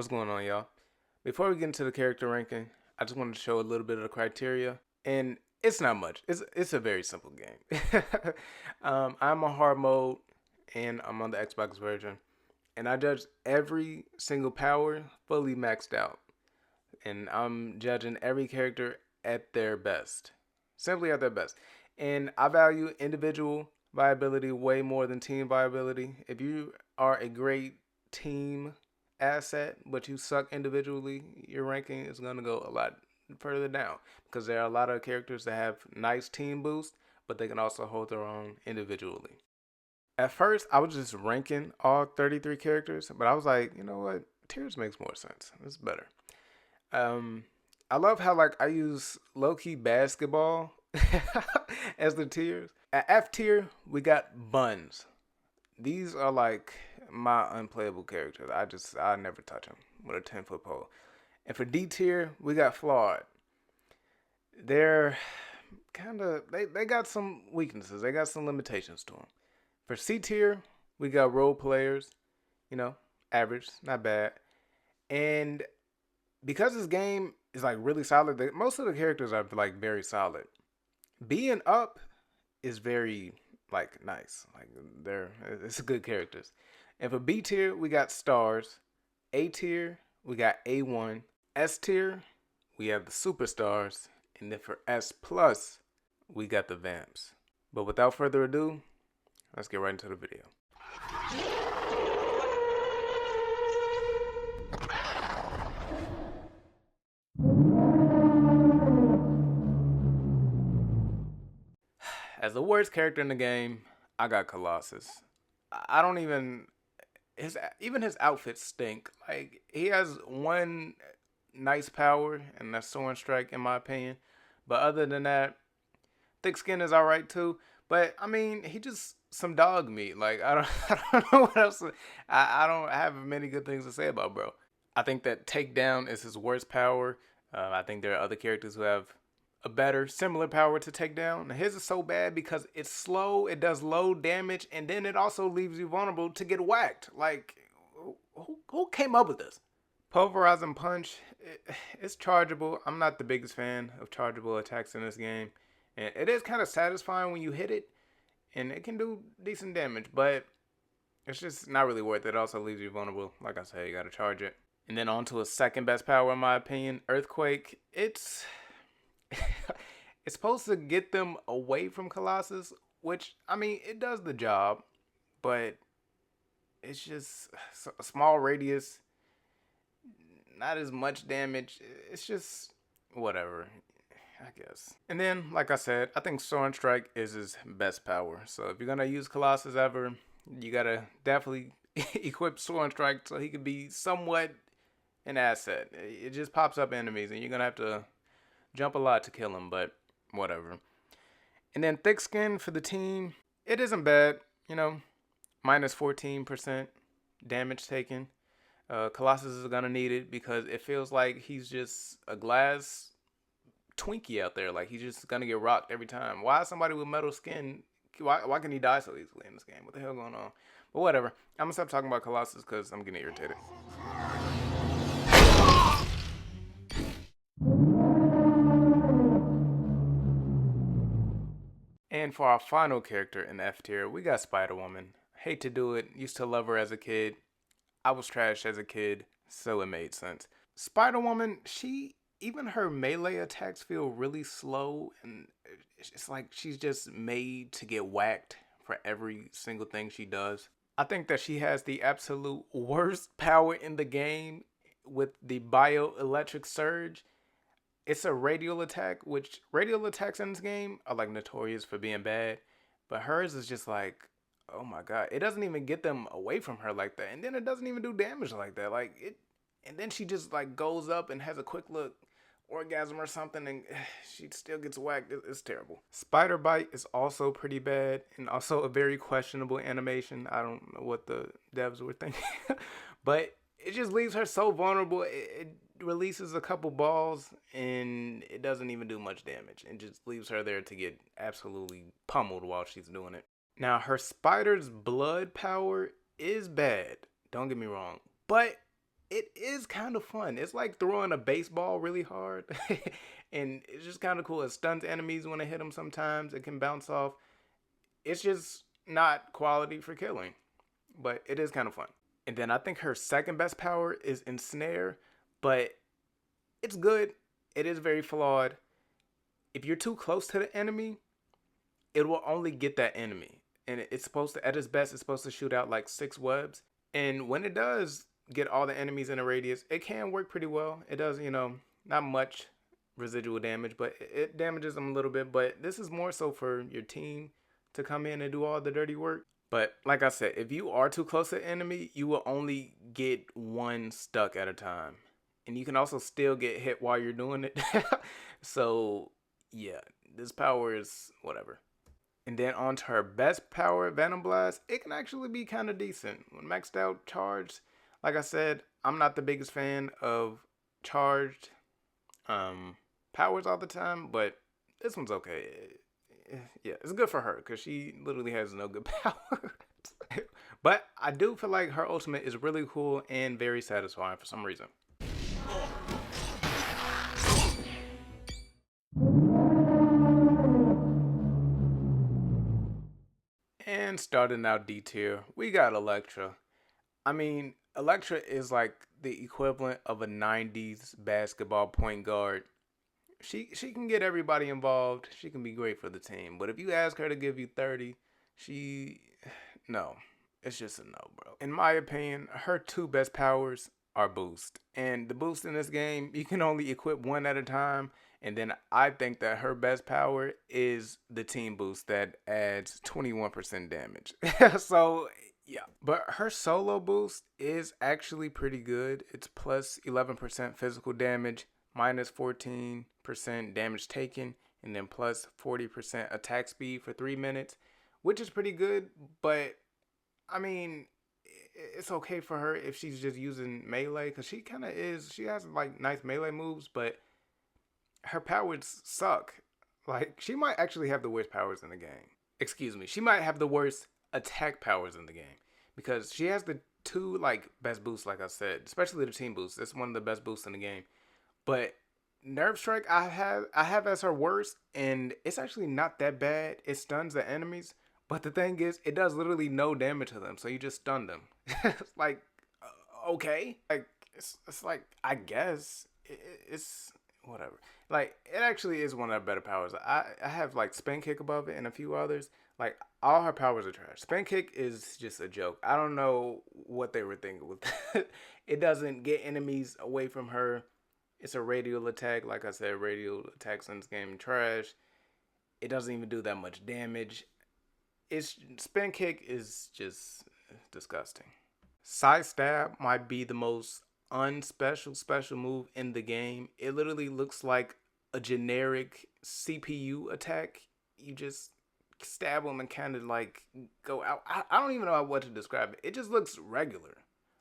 What's going on, y'all? Before we get into the character ranking, I just wanted to show a little bit of the criteria, and it's not much. It's a very simple game. I'm on hard mode, and I'm on the Xbox version, and I judge every single power fully maxed out, and I'm judging every character at their best, simply at their best, and I value individual viability way more than team viability. If you are a great team asset, but you suck individually, your ranking is going to go a lot further down because there are a lot of characters that have nice team boost, but they can also hold their own individually. At first, I was just ranking all 33 characters, but I was like, you know what? Tiers makes more sense. It's better. Um, I love how like I use low key basketball as the tiers. At F tier, we got buns. These are like my unplayable characters. I never touch them with a 10-foot pole. And for D tier, we got flawed. They're kind of they got some weaknesses. They got some limitations to them. For C tier, we got role players. You know, average, not bad. And because this game is like really solid, most of the characters are like very solid. B and up is very like nice. Like it's good characters. And for B tier, we got stars. A tier, we got A1. S tier, we have the superstars. And then for S plus, we got the vamps. But without further ado, let's get right into the video. As the worst character in the game, I got Colossus. I don't even his outfits stink. Like he has one nice power, and that's Soaring Strike in my opinion. But other than that, thick skin is alright too. But I mean, he just some dog meat. Like I don't I don't know what else. I don't have many good things to say about bro. I think that takedown is his worst power. I think there are other characters who have a better, similar power to take down. His is so bad because it's slow, it does low damage, and then it also leaves you vulnerable to get whacked. Like, who came up with this? Pulverizing Punch, it's chargeable. I'm not the biggest fan of chargeable attacks in this game. And it is kind of satisfying when you hit it, and it can do decent damage, but it's just not really worth it. It also leaves you vulnerable. Like I said, you gotta charge it. And then on to a second best power in my opinion, Earthquake. It's supposed to get them away from Colossus, which, I mean, it does the job, but it's just a small radius, not as much damage. It's just whatever, I guess. And then, like I said, I think Soaring Strike is his best power. So if you're going to use Colossus ever, you got to definitely equip Soaring Strike so he could be somewhat an asset. It just pops up enemies, and you're going to have to jump a lot to kill him, but whatever. And then thick skin for the team, it isn't bad, you know, minus 14% damage taken. Colossus is gonna need it because it feels like he's just a glass Twinkie out there. Like he's just gonna get rocked every time. Why is somebody with metal skin? Why can he die so easily in this game? What the hell going on? But whatever. I'm gonna stop talking about Colossus because I'm getting irritated. And for our final character in the F tier, we got Spider-Woman. Hate to do it, used to love her as a kid. I was trash as a kid, so it made sense. Spider-Woman, even her melee attacks feel really slow, and it's like she's just made to get whacked for every single thing she does. I think that she has the absolute worst power in the game with the bioelectric surge. It's a radial attack, which radial attacks in this game are like notorious for being bad. But hers is just like, oh my god. It doesn't even get them away from her like that. And then it doesn't even do damage like that. Like it and then she just like goes up and has a quick look orgasm or something and she still gets whacked. It's terrible. Spider Bite is also pretty bad and also a very questionable animation. I don't know what the devs were thinking. But it just leaves her so vulnerable. It releases a couple balls and it doesn't even do much damage. It just leaves her there to get absolutely pummeled while she's doing it. Now, her spider's blood power is bad. Don't get me wrong. But it is kind of fun. It's like throwing a baseball really hard. And it's just kind of cool. It stuns enemies when they hit them sometimes. It can bounce off. It's just not quality for killing, but it is kind of fun. And then I think her second best power is Ensnare, but it's good. It is very flawed. If you're too close to the enemy, it will only get that enemy. And it's supposed to, at its best, it's supposed to shoot out like 6 webs. And when it does get all the enemies in a radius, it can work pretty well. It does, not much residual damage, but it damages them a little bit. But this is more so for your team to come in and do all the dirty work. But like I said, if you are too close to the enemy, you will only get one stuck at a time. And you can also still get hit while you're doing it. So, yeah, this power is whatever. And then on to her best power, Venom Blast. It can actually be kind of decent. When maxed out charged, like I said, I'm not the biggest fan of charged powers all the time, but this one's okay. Yeah, it's good for her because she literally has no good power. But I do feel like her ultimate is really cool and very satisfying for some reason. And starting out D tier, we got Elektra. I mean, Elektra is like the equivalent of a 90s basketball point guard. She can get everybody involved. She can be great for the team. But if you ask her to give you 30, no. It's just a no, bro. In my opinion, her 2 best powers are boost. And the boost in this game, you can only equip one at a time. And then I think that her best power is the team boost that adds 21% damage. So, yeah. But her solo boost is actually pretty good. It's plus 11% physical damage, minus 14% damage taken, and then plus 40% attack speed for 3 minutes, which is pretty good. But, I mean, it's okay for her if she's just using melee, because she kind of is. She has, like, nice melee moves, but her powers suck. Like, she might actually have the worst powers in the game. Excuse me. She might have the worst attack powers in the game. Because she has the 2, like, best boosts, like I said. Especially the team boost. It's one of the best boosts in the game. But Nerve Strike, I have as her worst. And it's actually not that bad. It stuns the enemies. But the thing is, it does literally no damage to them. So you just stun them. It's like, okay. Like, it's like, I guess. It's whatever. Like, it actually is one of her better powers. I have, like, Spin Kick above it and a few others. Like, all her powers are trash. Spin Kick is just a joke. I don't know what they were thinking with that. It doesn't get enemies away from her. It's a radial attack. Like I said, radial attacks in this game trash. It doesn't even do that much damage. Spin Kick is just disgusting. Side Stab might be the most special move in the game. It literally looks like a generic CPU attack. You just stab them and kind of like go out. I don't even know what to describe it. It just looks regular.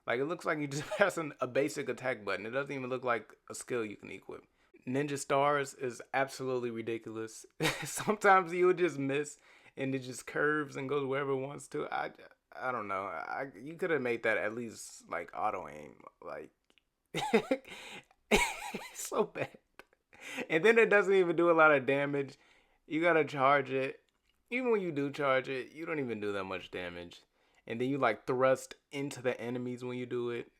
Like, it looks like you just pressing a basic attack button. It doesn't even look like a skill you can equip. Ninja Stars is absolutely ridiculous. Sometimes you would just miss and it just curves and goes wherever it wants to. I don't know. You could have made that at least like auto aim. Like, it's so bad. And then it doesn't even do a lot of damage. You gotta charge it. Even when you do charge it, you don't even do that much damage. And then you like thrust into the enemies when you do it.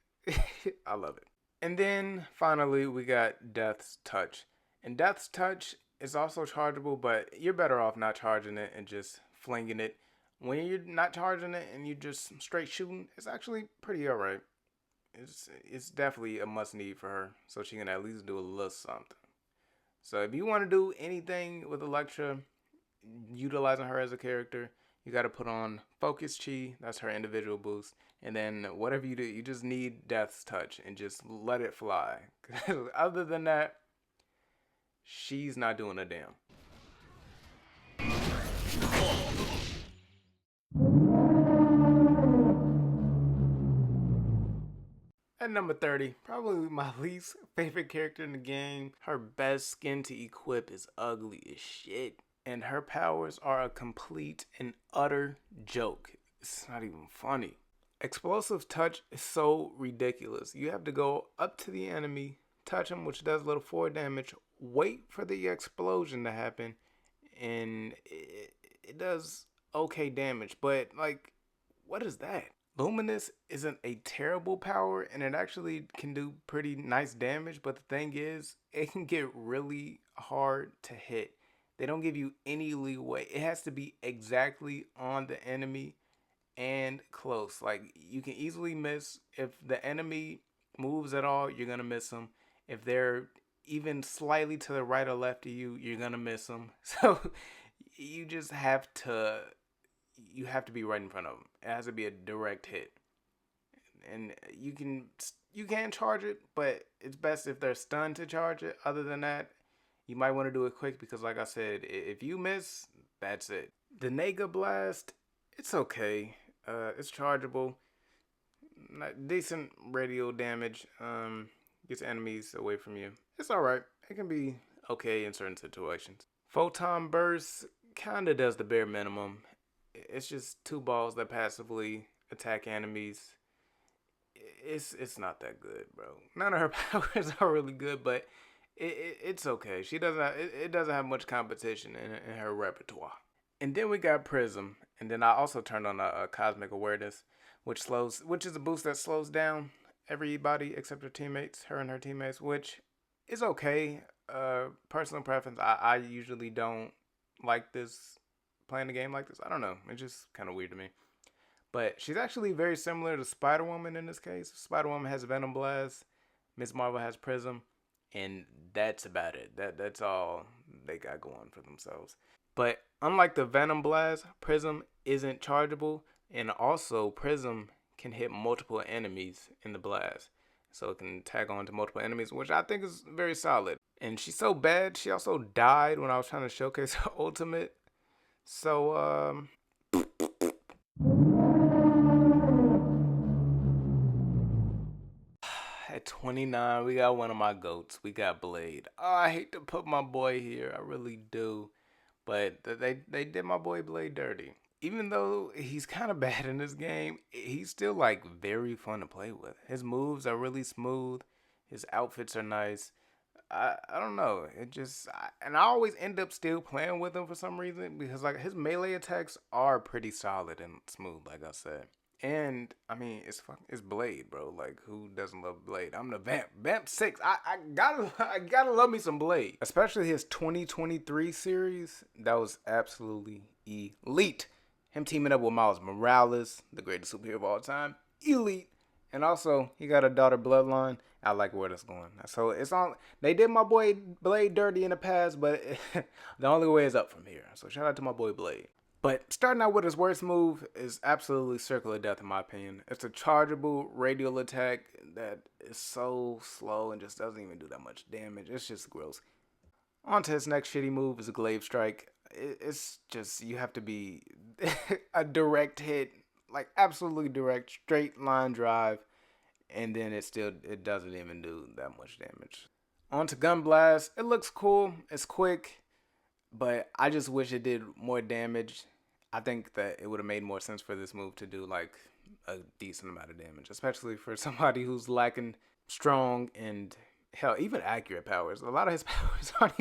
I love it. And then finally we got Death's Touch. And Death's Touch is also chargeable, but you're better off not charging it and just flinging it. When you're not charging it and you just straight shooting, it's actually pretty alright. It's definitely a must need for her, so she can at least do a little something. So if you want to do anything with Elektra, utilizing her as a character, you got to put on Focus Chi. That's her individual boost. And then whatever you do, you just need Death's Touch and just let it fly. Other than that, she's not doing a damn. At number 30, probably my least favorite character in the game. Her best skin to equip is ugly as shit. And her powers are a complete and utter joke. It's not even funny. Explosive touch is so ridiculous. You have to go up to the enemy, touch him, which does a little forward damage, wait for the explosion to happen, and it does okay damage. But, like, what is that? Luminous isn't a terrible power, and it actually can do pretty nice damage, but the thing is, it can get really hard to hit. They don't give you any leeway. It has to be exactly on the enemy and close. Like, you can easily miss. If the enemy moves at all, you're gonna miss them. If they're even slightly to the right or left of you, you're gonna miss them. So you just have to be right in front of them. It has to be a direct hit, and you can charge it, but it's best if they're stunned to charge it. Other than that, you might want to do it quick because, like I said, if you miss, that's it. The Nega Blast, it's okay. It's chargeable. Decent radial damage. Gets enemies away from you. It's alright. It can be okay in certain situations. Photon Burst kinda does the bare minimum. It's just two balls that passively attack enemies. It's not that good, bro. None of her powers are really good, but it's okay. She doesn't have, it doesn't have much competition in her repertoire. And then we got Prism, and then I also turned on a Cosmic Awareness, which is a boost that slows down everybody except her and her teammates, which is okay. Personal preference, I usually don't like this, playing a game like this. I don't know, it's just kind of weird to me. But she's actually very similar to Spider-Woman in this case. Spider-Woman has Venom Blast, Ms.Marvel has Prism, and that's about it. That's all they got going for themselves. But unlike the Venom Blast, Prism isn't chargeable, and also Prism can hit multiple enemies in the blast. So it can tag on to multiple enemies, which I think is very solid. And she's so bad, she also died when I was trying to showcase her ultimate. So, at 29, we got one of my goats. We got Blade. Oh, I hate to put my boy here. I really do. But they did my boy Blade dirty. Even though he's kind of bad in this game, he's still, like, very fun to play with. His moves are really smooth. His outfits are nice. I don't know. And I always end up still playing with him for some reason because, like, his melee attacks are pretty solid and smooth, like I said. And I mean, it's Blade, bro. Like, who doesn't love Blade? I'm the Vamp 6. I gotta love me some Blade, especially his 2023 series. That was absolutely elite. Him teaming up with Miles Morales, the greatest superhero of all time, elite. And also, he got a daughter bloodline. I like where that's going. So it's on. They did my boy Blade dirty in the past, but the only way is up from here. So shout out to my boy Blade. But starting out with his worst move is absolutely Circle of Death in my opinion. It's a chargeable radial attack that is so slow and just doesn't even do that much damage. It's just gross. On to his next shitty move is a Glaive Strike. It's just, you have to be a direct hit, like absolutely direct, straight line drive, and then it doesn't even do that much damage. On to Gun Blast. It looks cool. It's quick, but I just wish it did more damage. I think that it would have made more sense for this move to do like a decent amount of damage, especially for somebody who's lacking strong and hell, even accurate powers. A lot of his powers aren't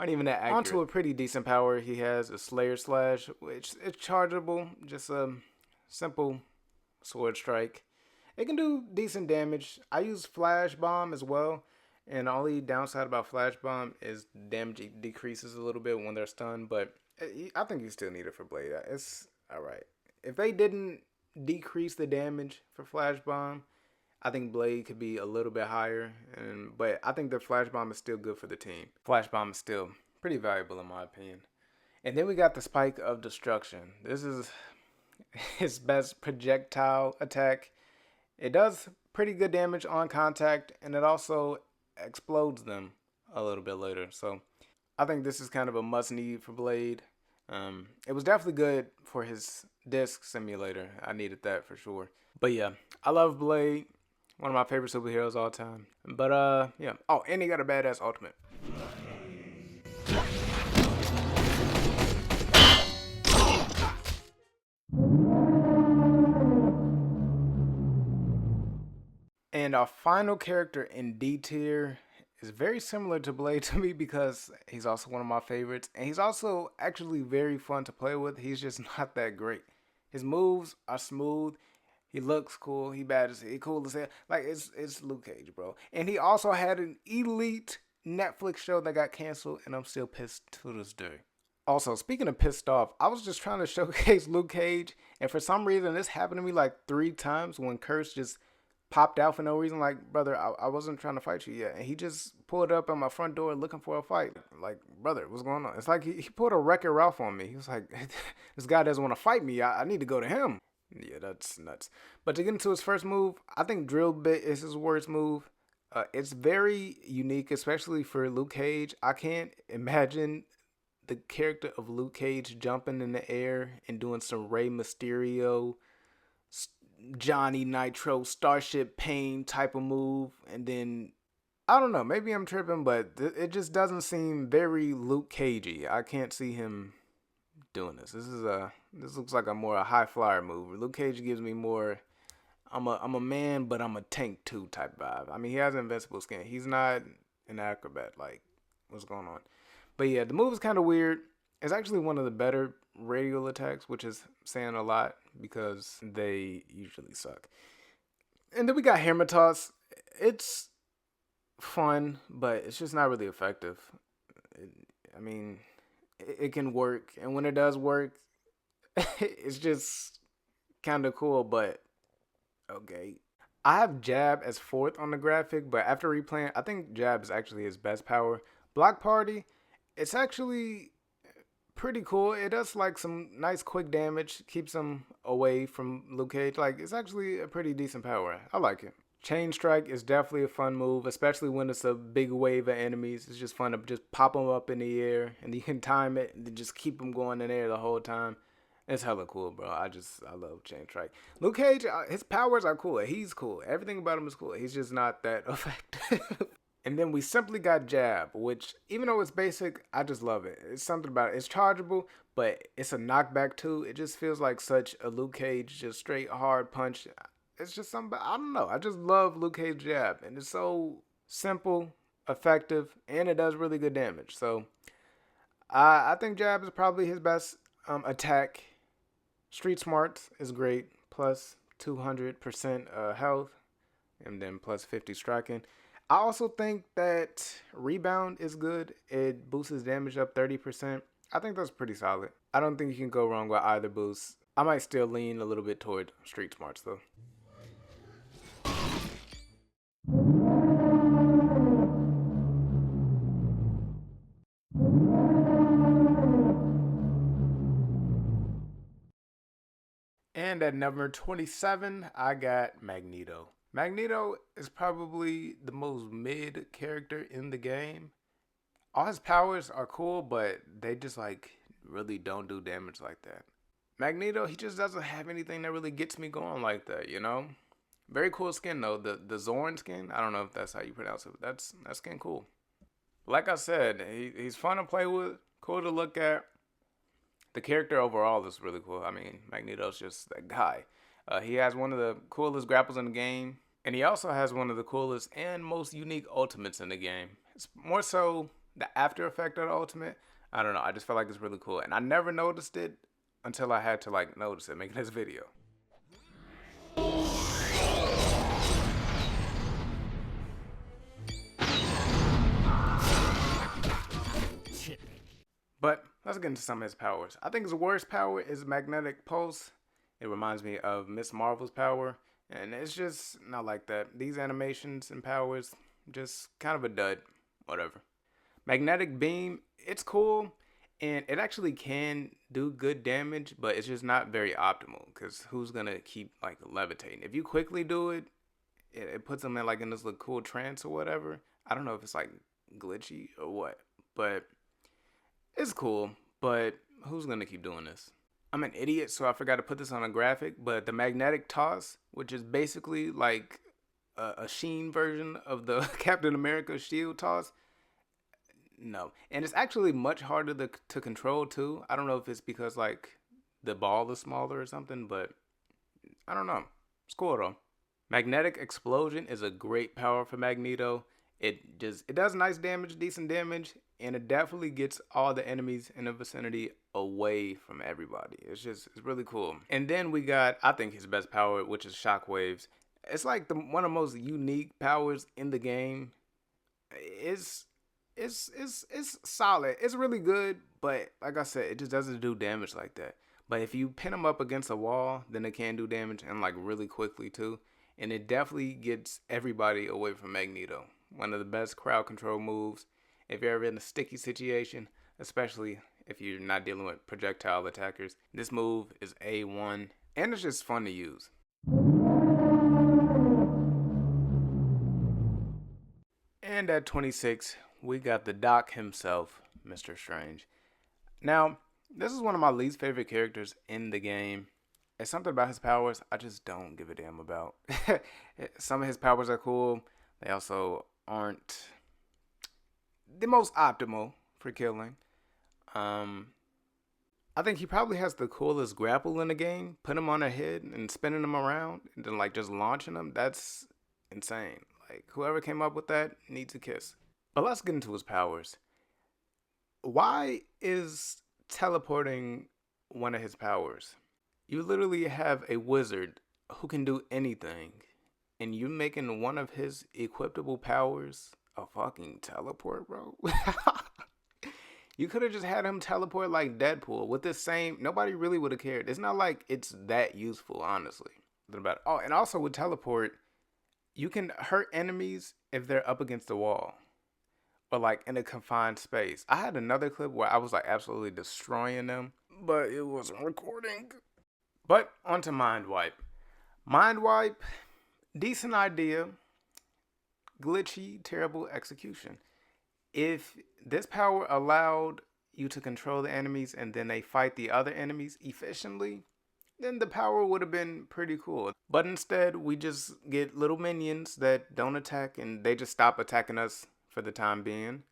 even that accurate. Onto a pretty decent power, he has a Slayer Slash, which is chargeable, just a simple sword strike. It can do decent damage. I use Flash Bomb as well, and the only downside about Flash Bomb is damage decreases a little bit when they're stunned, but I think you still need it for Blade. It's alright. If they didn't decrease the damage for Flash Bomb, I think Blade could be a little bit higher, but I think the Flash Bomb is still good for the team. Flash Bomb is still pretty valuable in my opinion. And then we got the Spike of Destruction. This is his best projectile attack. It does pretty good damage on contact, and it also explodes them a little bit later. So I think this is kind of a must-need for Blade. It was definitely good for his disc simulator. I needed that for sure. But yeah, I love Blade. One of my favorite superheroes all time. But yeah. Oh, and he got a badass ultimate. And our final character in D tier is very similar to Blade to me because he's also one of my favorites. And he's also actually very fun to play with. He's just not that great. His moves are smooth. He looks cool. He bad as he cool as hell. Like it's Luke Cage, bro. And he also had an elite Netflix show that got canceled, and I'm still pissed to this day. Also, speaking of pissed off, I was just trying to showcase Luke Cage, and for some reason, this happened to me like 3 times when Curse just popped out for no reason. Like, brother, I wasn't trying to fight you yet. And he just pulled up at my front door looking for a fight. Like, brother, what's going on? It's like he pulled a Wreck-It Ralph on me. He was like, this guy doesn't want to fight me. I need to go to him. Yeah, that's nuts. But to get into his first move, I think Drill Bit is his worst move. It's very unique, especially for Luke Cage. I can't imagine the character of Luke Cage jumping in the air and doing some Rey Mysterio, Johnny Nitro, Starship Pain type of move. And then, I don't know, maybe I'm tripping, but it just doesn't seem very Luke Cagey. I can't see him doing this. This looks like a high flyer move. Luke Cage gives me more I'm a man, but I'm a tank too type vibe. I mean, he has invincible skin. He's not an acrobat. Like, what's going on? But yeah, the move is kind of weird. It's actually one of the better radial attacks, which is saying a lot because they usually suck. And then we got Hammer Toss. It's fun, but it's just not really effective. It can work, and when it does work, it's just kind of cool, but okay. I have Jab as fourth on the graphic, but after replaying, I think Jab is actually his best power. Block Party, it's actually pretty cool. It does like some nice quick damage, keeps him away from Luke Cage. Like, it's actually a pretty decent power. I like it. Chain Strike is definitely a fun move, especially when it's a big wave of enemies. It's just fun to just pop them up in the air, and you can time it and just keep them going in the air the whole time. It's hella cool, bro. I love Chain Strike. Luke Cage, his powers are cool. He's cool. Everything about him is cool. He's just not that effective. And then we simply got Jab, which, even though it's basic, I just love it. It's something about it. It's chargeable, but it's a knockback too. It just feels like such a Luke Cage, just straight hard punch. It's just something, I don't know. I just love Luke Cage Jab. And it's so simple, effective, and it does really good damage. So I think Jab is probably his best attack. Street Smarts is great, plus 200% health, and then plus 50 striking. I also think that Rebound is good. It boosts his damage up 30%. I think that's pretty solid. I don't think you can go wrong with either boost. I might still lean a little bit toward Street Smarts though. And at number 27, I got Magneto. Magneto is probably the most mid character in the game. All his powers are cool, but they just like really don't do damage like that. Magneto, he just doesn't have anything that really gets me going like that, you know? Very cool skin though. The Zorn skin, I don't know if that's how you pronounce it, but that skin cool. Like I said, he's fun to play with, cool to look at. The character overall is really cool. I mean, Magneto's just that guy. He has one of the coolest grapples in the game, and he also has one of the coolest and most unique ultimates in the game. It's more so the after effect of the ultimate. I don't know. I just felt like it's really cool, and I never noticed it until I had to like notice it making this video. But let's get into some of his powers. I think his worst power is Magnetic Pulse. It reminds me of Ms.Marvel's power, and it's just not like that. These animations and powers, just kind of a dud. Whatever. Magnetic Beam, it's cool, and it actually can do good damage, but it's just not very optimal, because who's going to keep like levitating? If you quickly do it, it puts them in like in this little cool trance or whatever. I don't know if it's like glitchy or what, but it's cool, but who's going to keep doing this? I'm an idiot, so I forgot to put this on a graphic, but the Magnetic Toss, which is basically like a Sheen version of the Captain America shield toss, no. And it's actually much harder to control, too. I don't know if it's because, like, the ball is smaller or something, but I don't know. It's cool, though. Magnetic Explosion is a great power for Magneto. It does nice damage, decent damage, and it definitely gets all the enemies in the vicinity away from everybody. It's really cool. And then we got, I think, his best power, which is Shockwaves. It's like one of the most unique powers in the game. It's it's solid. It's really good, but like I said, it just doesn't do damage like that. But if you pin them up against a wall, then it can do damage, and like really quickly too. And it definitely gets everybody away from Magneto. One of the best crowd control moves. If you're ever in a sticky situation, especially if you're not dealing with projectile attackers, this move is A1, and it's just fun to use. And at 26, we got the Doc himself, Mr. Strange. Now, this is one of my least favorite characters in the game. It's something about his powers I just don't give a damn about. Some of his powers are cool. They also aren't the most optimal for killing. I think he probably has the coolest grapple in the game. Put him on a head and spinning him around and then like just launching him. That's insane. Like whoever came up with that needs a kiss. But let's get into his powers. Why is teleporting one of his powers? You literally have a wizard who can do anything, and you making one of his equipable powers a fucking teleport, bro? You could have just had him teleport like Deadpool with this same. Nobody really would have cared. It's not like it's that useful, honestly. Oh, and also with teleport, you can hurt enemies if they're up against the wall or like in a confined space. I had another clip where I was like absolutely destroying them, but it wasn't recording. But onto Mind Wipe. Mind Wipe, decent idea, glitchy, terrible execution. If this power allowed you to control the enemies and then they fight the other enemies efficiently, then the power would have been pretty cool. But instead, we just get little minions that don't attack and they just stop attacking us for the time being.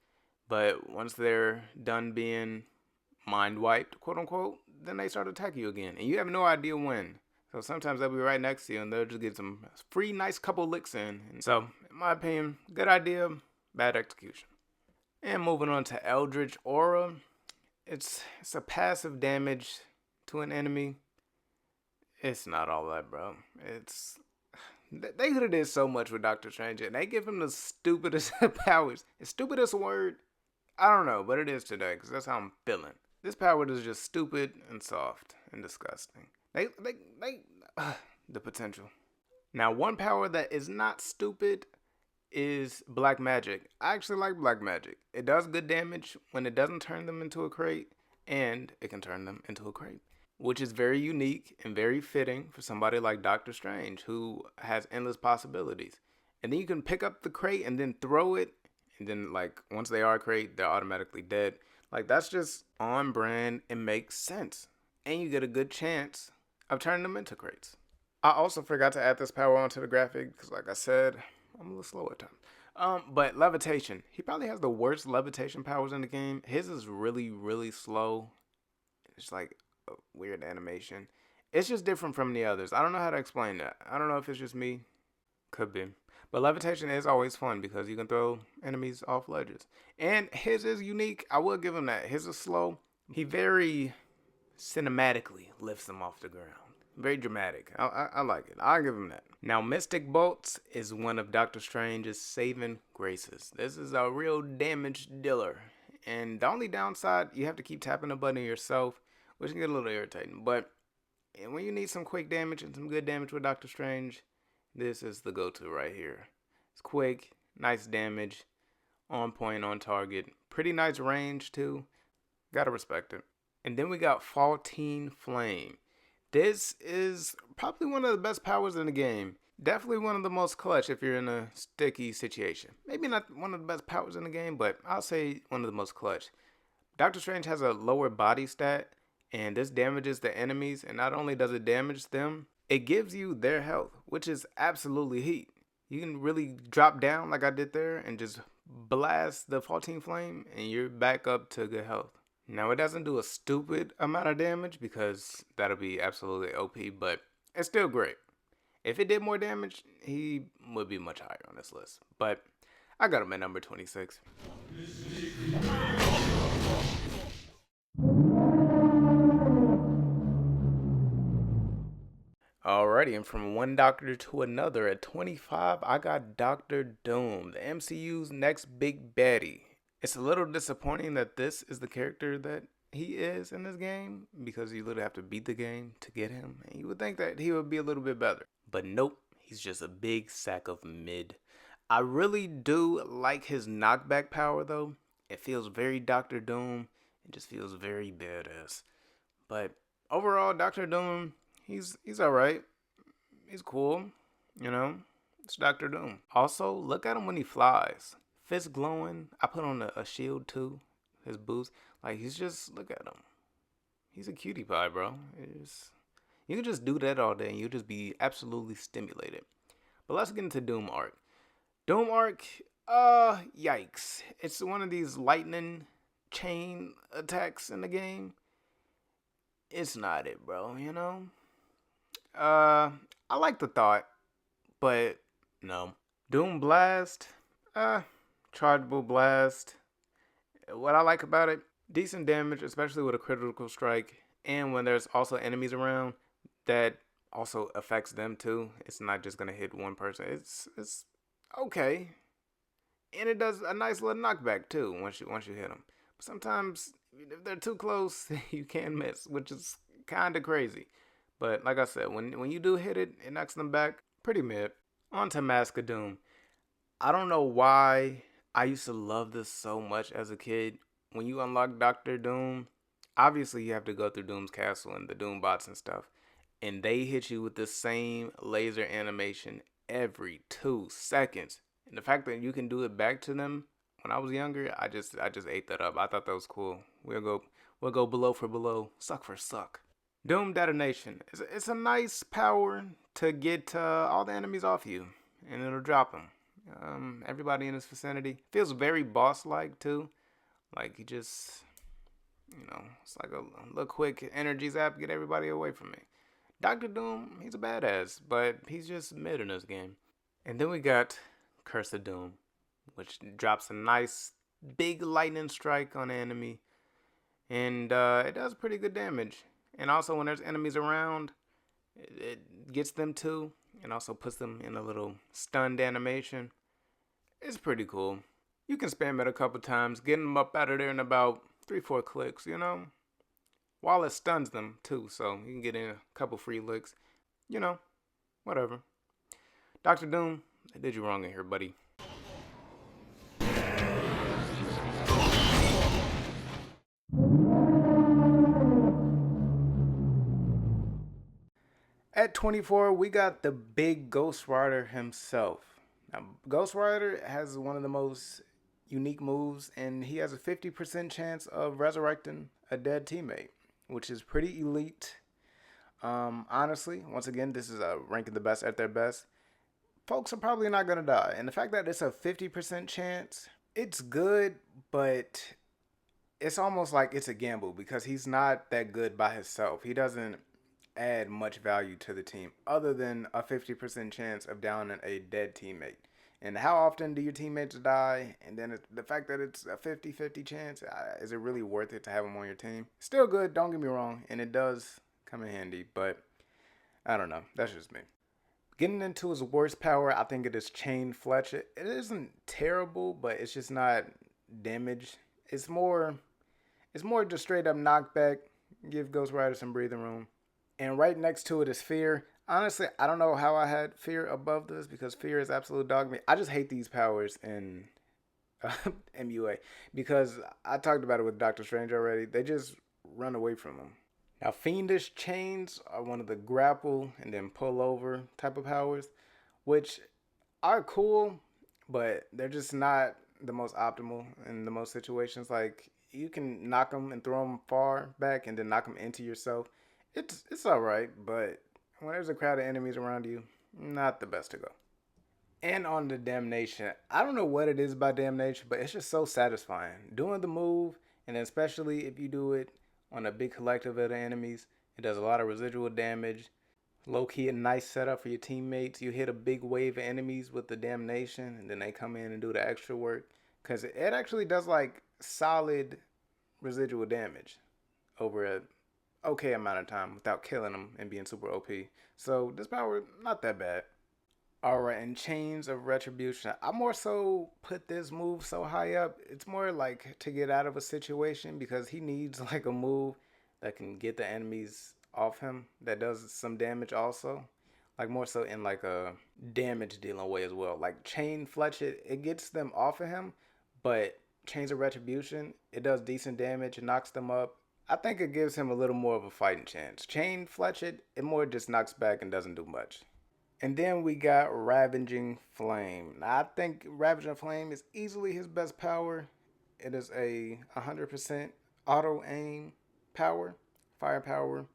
But once they're done being mind wiped, quote unquote, then they start attacking you again. And you have no idea when. So sometimes they'll be right next to you and they'll just get some free, nice couple licks in. And so, in my opinion, good idea, bad execution. And moving on to Eldritch Aura. It's a passive damage to an enemy. It's not all that, bro. They could have did so much with Doctor Strange, and they give him the stupidest powers. Is stupidest a word? I don't know, but it is today, because that's how I'm feeling. This power is just stupid and soft and disgusting. The potential. Now, one power that is not stupid is Black Magic. I actually like Black Magic. It does good damage when it doesn't turn them into a crate, and it can turn them into a crate, which is very unique and very fitting for somebody like Doctor Strange, who has endless possibilities. And then you can pick up the crate and then throw it, and then like once they are a crate, they're automatically dead. Like that's just on brand and makes sense. And you get a good chance of turning them into crates. I also forgot to add this power onto the graphic because like I said, I'm a little slow at times. But levitation. He probably has the worst levitation powers in the game. His is really, really slow. It's like a weird animation. It's just different from the others. I don't know how to explain that. I don't know if it's just me. Could be. But levitation is always fun because you can throw enemies off ledges. And his is unique. I will give him that. His is slow. He very cinematically lifts them off the ground. Very dramatic. I like it. I'll give him that. Now, Mystic Bolts is one of Doctor Strange's saving graces. This is a real damage dealer. And the only downside, you have to keep tapping the button yourself, which can get a little irritating. But when you need some quick damage and some good damage with Doctor Strange, this is the go-to right here. It's quick, nice damage, on point, on target. Pretty nice range, too. Gotta respect it. And then we got Faultine Flame. This is probably one of the best powers in the game. Definitely one of the most clutch if you're in a sticky situation. Maybe not one of the best powers in the game, but I'll say one of the most clutch. Doctor Strange has a lower body stat, and this damages the enemies, and not only does it damage them, it gives you their health, which is absolutely heat. You can really drop down like I did there and just blast the Faultine Flame, and you're back up to good health. Now, it doesn't do a stupid amount of damage because that'll be absolutely OP, but it's still great. If it did more damage, he would be much higher on this list. But I got him at number 26. Alrighty, and from one doctor to another, at 25, I got Doctor Doom, the MCU's next big baddie. It's a little disappointing that this is the character that he is in this game, because you literally have to beat the game to get him, and you would think that he would be a little bit better. But nope, he's just a big sack of mid. I really do like his knockback power though. It feels very Doctor Doom. It just feels very badass. But overall, Doctor Doom, he's alright. He's cool, you know. It's Doctor Doom. Also, look at him when he flies. Fist glowing. I put on a shield too. His boots. Like he's just look at him. He's a cutie pie, bro. You can just do that all day and you'll just be absolutely stimulated. But let's get into Doom Arc. Doom Arc, yikes. It's one of these lightning chain attacks in the game. It's not it, bro, you know? I like the thought, but no. Doom Blast, chargeable blast. What I like about it, decent damage, especially with a critical strike, and when there's also enemies around, that also affects them too. It's not just gonna hit one person. It's okay, and it does a nice little knockback too once you hit them. But sometimes if they're too close, you can miss, which is kind of crazy. But like I said, when you do hit it, it knocks them back pretty mid. On to Mask of Doom. I don't know why I used to love this so much as a kid. When you unlock Doctor Doom, obviously you have to go through Doom's castle and the Doom bots and stuff. And they hit you with the same laser animation every 2 seconds. And the fact that you can do it back to them when I was younger, I just ate that up. I thought that was cool. We'll go below for below, suck for suck. Doom Detonation. It's a nice power to get all the enemies off you, and it'll drop them. Everybody in his vicinity. Feels very boss-like too. Like he just, it's like a little quick energy zap, get everybody away from me. Doctor Doom, he's a badass, but he's just mid in this game. And then we got Curse of Doom, which drops a nice big lightning strike on the enemy, and it does pretty good damage. And also when there's enemies around, it gets them too, and also puts them in a little stunned animation. It's pretty cool. You can spam it a couple times, getting them up out of there in about 3-4 clicks, while it stuns them too, so you can get in a couple free licks. Whatever. Doctor Doom, I did you wrong in here, buddy. At 24, we got the big Ghost Rider himself. Now, Ghost Rider has one of the most unique moves, and he has a 50% chance of resurrecting a dead teammate, which is pretty elite. Honestly, once again, this is ranking the best at their best. Folks are probably not going to die. And the fact that it's a 50% chance, it's good, but it's almost like it's a gamble because he's not that good by himself. He doesn't add much value to the team other than a 50% chance of downing a dead teammate. And how often do your teammates die? And then the fact that it's a 50-50 chance, is it really worth it to have him on your team? Still good, don't get me wrong, and it does come in handy, but I don't know. That's just me. Getting into his worst power, I think it is Chain Fletcher. It isn't terrible, but it's just not damage. It's more just straight up knockback. Give Ghost Rider some breathing room. And right next to it is Fear. Honestly, I don't know how I had Fear above this because Fear is absolute dog meat. I just hate these powers in MUA because I talked about it with Doctor Strange already. They just run away from them. Now, Fiendish Chains are one of the grapple and then pull over type of powers, which are cool, but they're just not the most optimal in the most situations. Like, you can knock them and throw them far back and then knock them into yourself. It's alright, but when there's a crowd of enemies around you, not the best to go. And on the Damnation, I don't know what it is about Damnation, but it's just so satisfying. Doing the move, and especially if you do it on a big collective of the enemies, it does a lot of residual damage. Low key, a nice setup for your teammates. You hit a big wave of enemies with the damnation, and then they come in and do the extra work. Because it actually does like solid residual damage over a okay amount of time without killing them and being super OP. So this power, not that bad. Alright, and Chains of Retribution. I more so put this move so high up. It's more like to get out of a situation because he needs like a move that can get the enemies off him that does some damage also. Like more so in like a damage dealing way as well. Like Chain Fletch it gets them off of him, but Chains of Retribution, it does decent damage, it knocks them up. I think it gives him a little more of a fighting chance. Chain Fletch it more just knocks back and doesn't do much. And then we got Ravaging Flame. Now, I think Ravaging Flame is easily his best power. It is a 100% auto aim power, firepower.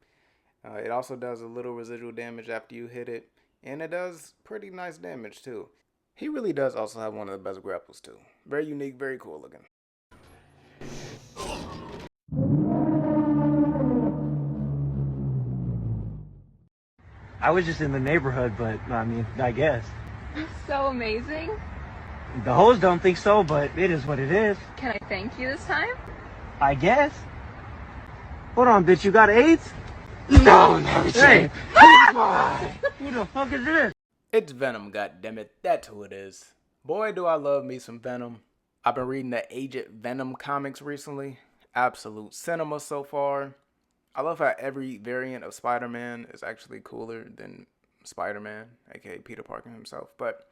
It also does a little residual damage after you hit it. And it does pretty nice damage too. He really does also have one of the best grapples too. Very unique, very cool looking. I was just in the neighborhood, but I mean, I guess. So amazing. The hoes don't think so, but it is what it is. Can I thank you this time? I guess. Hold on, bitch, you got AIDS? No, never Hey, who the fuck is this? It's Venom, goddammit. That's who it is. Boy, do I love me some Venom. I've been reading the Agent Venom comics recently. Absolute cinema so far. I love how every variant of Spider-Man is actually cooler than Spider-Man, aka Peter Parker himself. But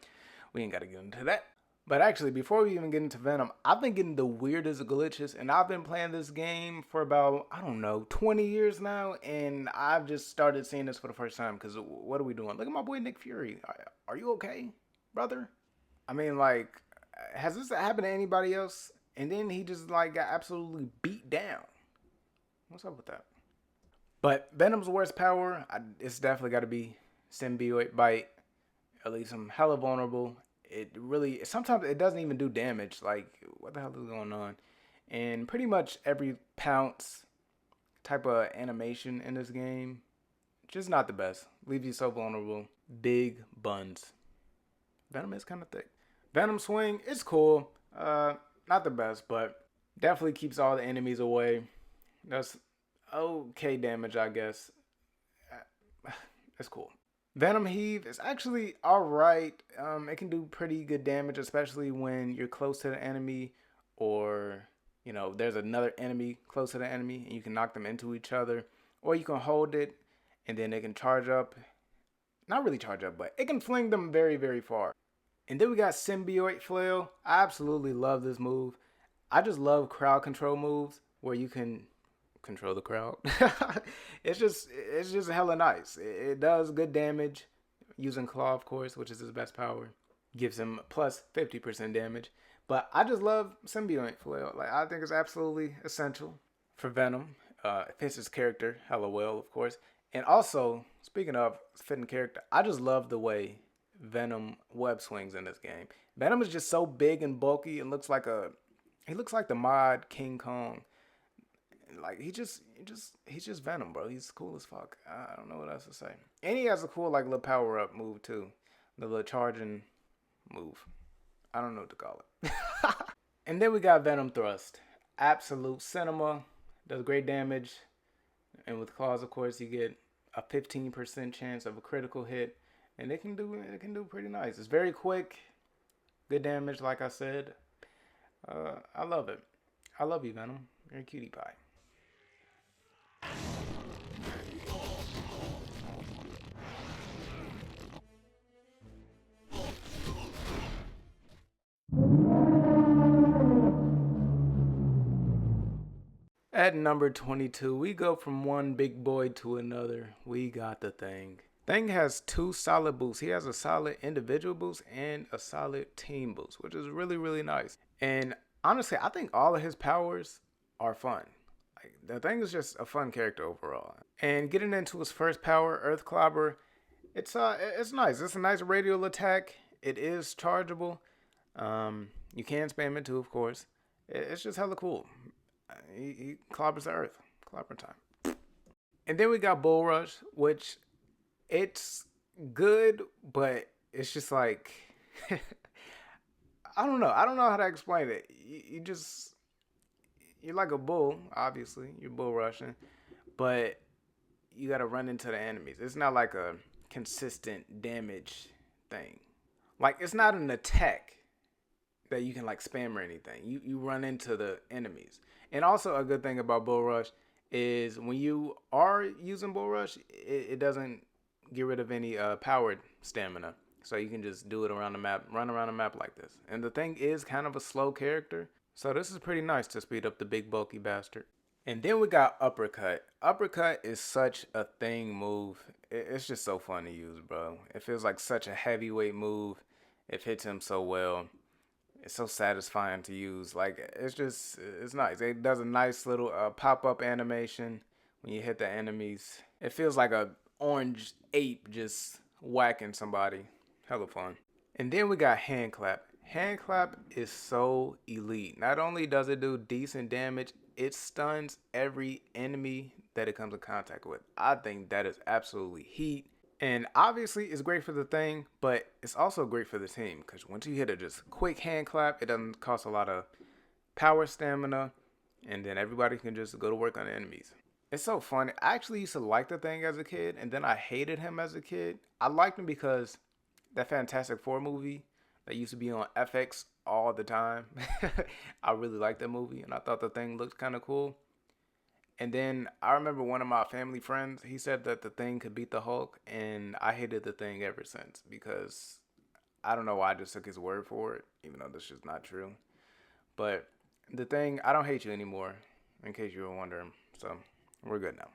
we ain't got to get into that. But actually, before we even get into Venom, I've been getting the weirdest glitches, and I've been playing this game for about, I don't know, 20 years now, and I've just started seeing this for the first time, because what are we doing? Look at my boy Nick Fury. Are you okay, brother? I mean, like, has this happened to anybody else? And then he just, like, got absolutely beat down. What's up with that? But Venom's worst power, it's definitely got to be Symbiote Bite. At least I'm hella vulnerable. It really, sometimes it doesn't even do damage. Like, what the hell is going on? And pretty much every pounce type of animation in this game, just not the best. Leaves you so vulnerable. Big buns. Venom is kind of thick. Venom swing, it's cool. Not the best, but definitely keeps all the enemies away. That's okay damage, I guess. It's cool. Venom Heave is actually alright. It can do pretty good damage, especially when you're close to the enemy or, you know, there's another enemy close to the enemy and you can knock them into each other. Or you can hold it and then it can charge up. Not really charge up, but it can fling them very, very far. And then we got Symbiote Flail. I absolutely love this move. I just love crowd control moves where you can control the crowd. it's just hella nice. It does good damage using Claw, of course, which is his best power. Gives him plus 50% damage. But I just love Symbiote Flail. Like, I think it's absolutely essential for Venom. It fits his character hella well, of course. And also, speaking of fitting character, I just love the way Venom web swings in this game. Venom is just so big and bulky. It looks like he looks like the mod King Kong. Like, he's just Venom, bro. He's cool as fuck. I don't know what else to say. And he has a cool, like, little power-up move, too. The little charging move. I don't know what to call it. And then we got Venom Thrust. Absolute cinema. Does great damage. And with claws, of course, you get a 15% chance of a critical hit. And it can do pretty nice. It's very quick. Good damage, like I said. I love it. I love you, Venom. You're a cutie pie. At number 22, we go from one big boy to another. We got the Thing. Thing has two solid boosts. He has a solid individual boost and a solid team boost, which is really, really nice. And honestly, I think all of his powers are fun. Like, the Thing is just a fun character overall. And getting into his first power, Earth Clobber, it's nice. It's a nice radial attack. It is chargeable. You can spam it too, of course. It's just hella cool. He clobbers the earth. Clobber time. And then we got Bull Rush, which It's good, but it's just like I don't know. I don't know how to explain it. You just you're like a bull, obviously. You're bull rushing, but you got to run into the enemies. It's not like a consistent damage thing. Like it's not an attack that you can like spam or anything. You run into the enemies. And also a good thing about Bull Rush is when you are using Bull Rush, it doesn't get rid of any powered stamina. So you can just do it around the map, run around the map like this. And the thing is kind of a slow character. So this is pretty nice to speed up the big bulky bastard. And then we got Uppercut. Uppercut is such a thing move. It's just so fun to use, bro. It feels like such a heavyweight move. It hits him so well. It's so satisfying to use. Like it's nice. It does a nice little pop up animation when you hit the enemies. It feels like a orange ape just whacking somebody. Hella fun. And then we got Hand Clap. Hand Clap is so elite. Not only does it do decent damage, it stuns every enemy that it comes in contact with. I think that is absolutely heat. And obviously, it's great for the thing, but it's also great for the team because once you hit a just quick hand clap, it doesn't cost a lot of power stamina, and then everybody can just go to work on the enemies. It's so funny. I actually used to like the thing as a kid, and then I hated him as a kid. I liked him because that Fantastic Four movie that used to be on FX all the time. I really liked that movie, and I thought the thing looked kind of cool. And then I remember one of my family friends, he said that the thing could beat the Hulk, and I hated the thing ever since because I don't know why I just took his word for it, even though this is not true. But the thing, I don't hate you anymore, in case you were wondering. So we're good now.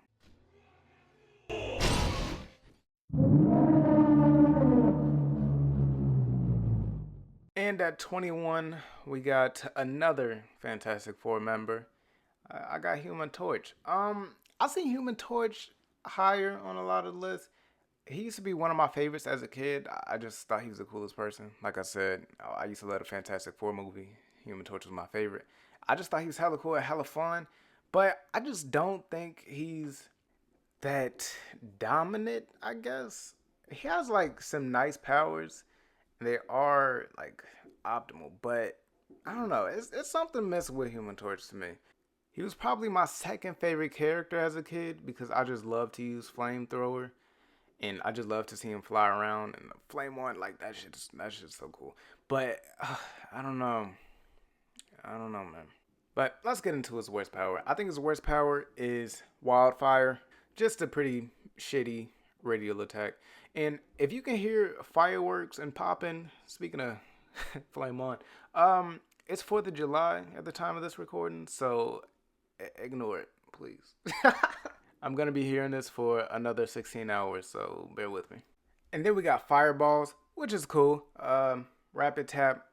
And at 21, we got another Fantastic Four member. I got Human Torch. I seen Human Torch higher on a lot of lists. He used to be one of my favorites as a kid. I just thought he was the coolest person. Like I said, I used to love the Fantastic Four movie. Human Torch was my favorite. I just thought he was hella cool and hella fun. But I just don't think he's that dominant, I guess. He has like some nice powers. They are like optimal, but I don't know. It's something messing with Human Torch to me. He was probably my second favorite character as a kid because I just love to use flamethrower, and I just love to see him fly around and the flame on like that shit's so cool. But I don't know. I don't know, man. But let's get into his worst power. I think his worst power is Wildfire. Just a pretty shitty radial attack. And if you can hear fireworks and popping, speaking of flame on, it's 4th of July at the time of this recording, so ignore it, please. I'm gonna be hearing this for another 16 hours, so bear with me. And then we got fireballs, which is cool. Rapid tap,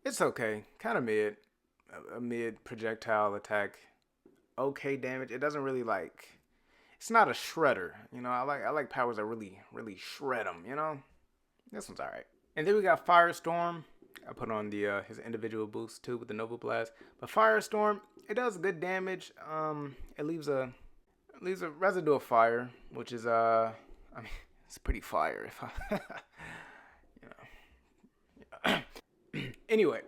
it's okay, kind of mid, a mid projectile attack. Okay damage. It doesn't really like. It's not a shredder, you know. I like powers that really shred them, you know. This one's alright. And then we got Firestorm. I put on the his individual boost too with the Nova Blast. But Firestorm, it does good damage. It leaves a residue of fire, which is I mean, it's pretty fire if I you know. Anyway,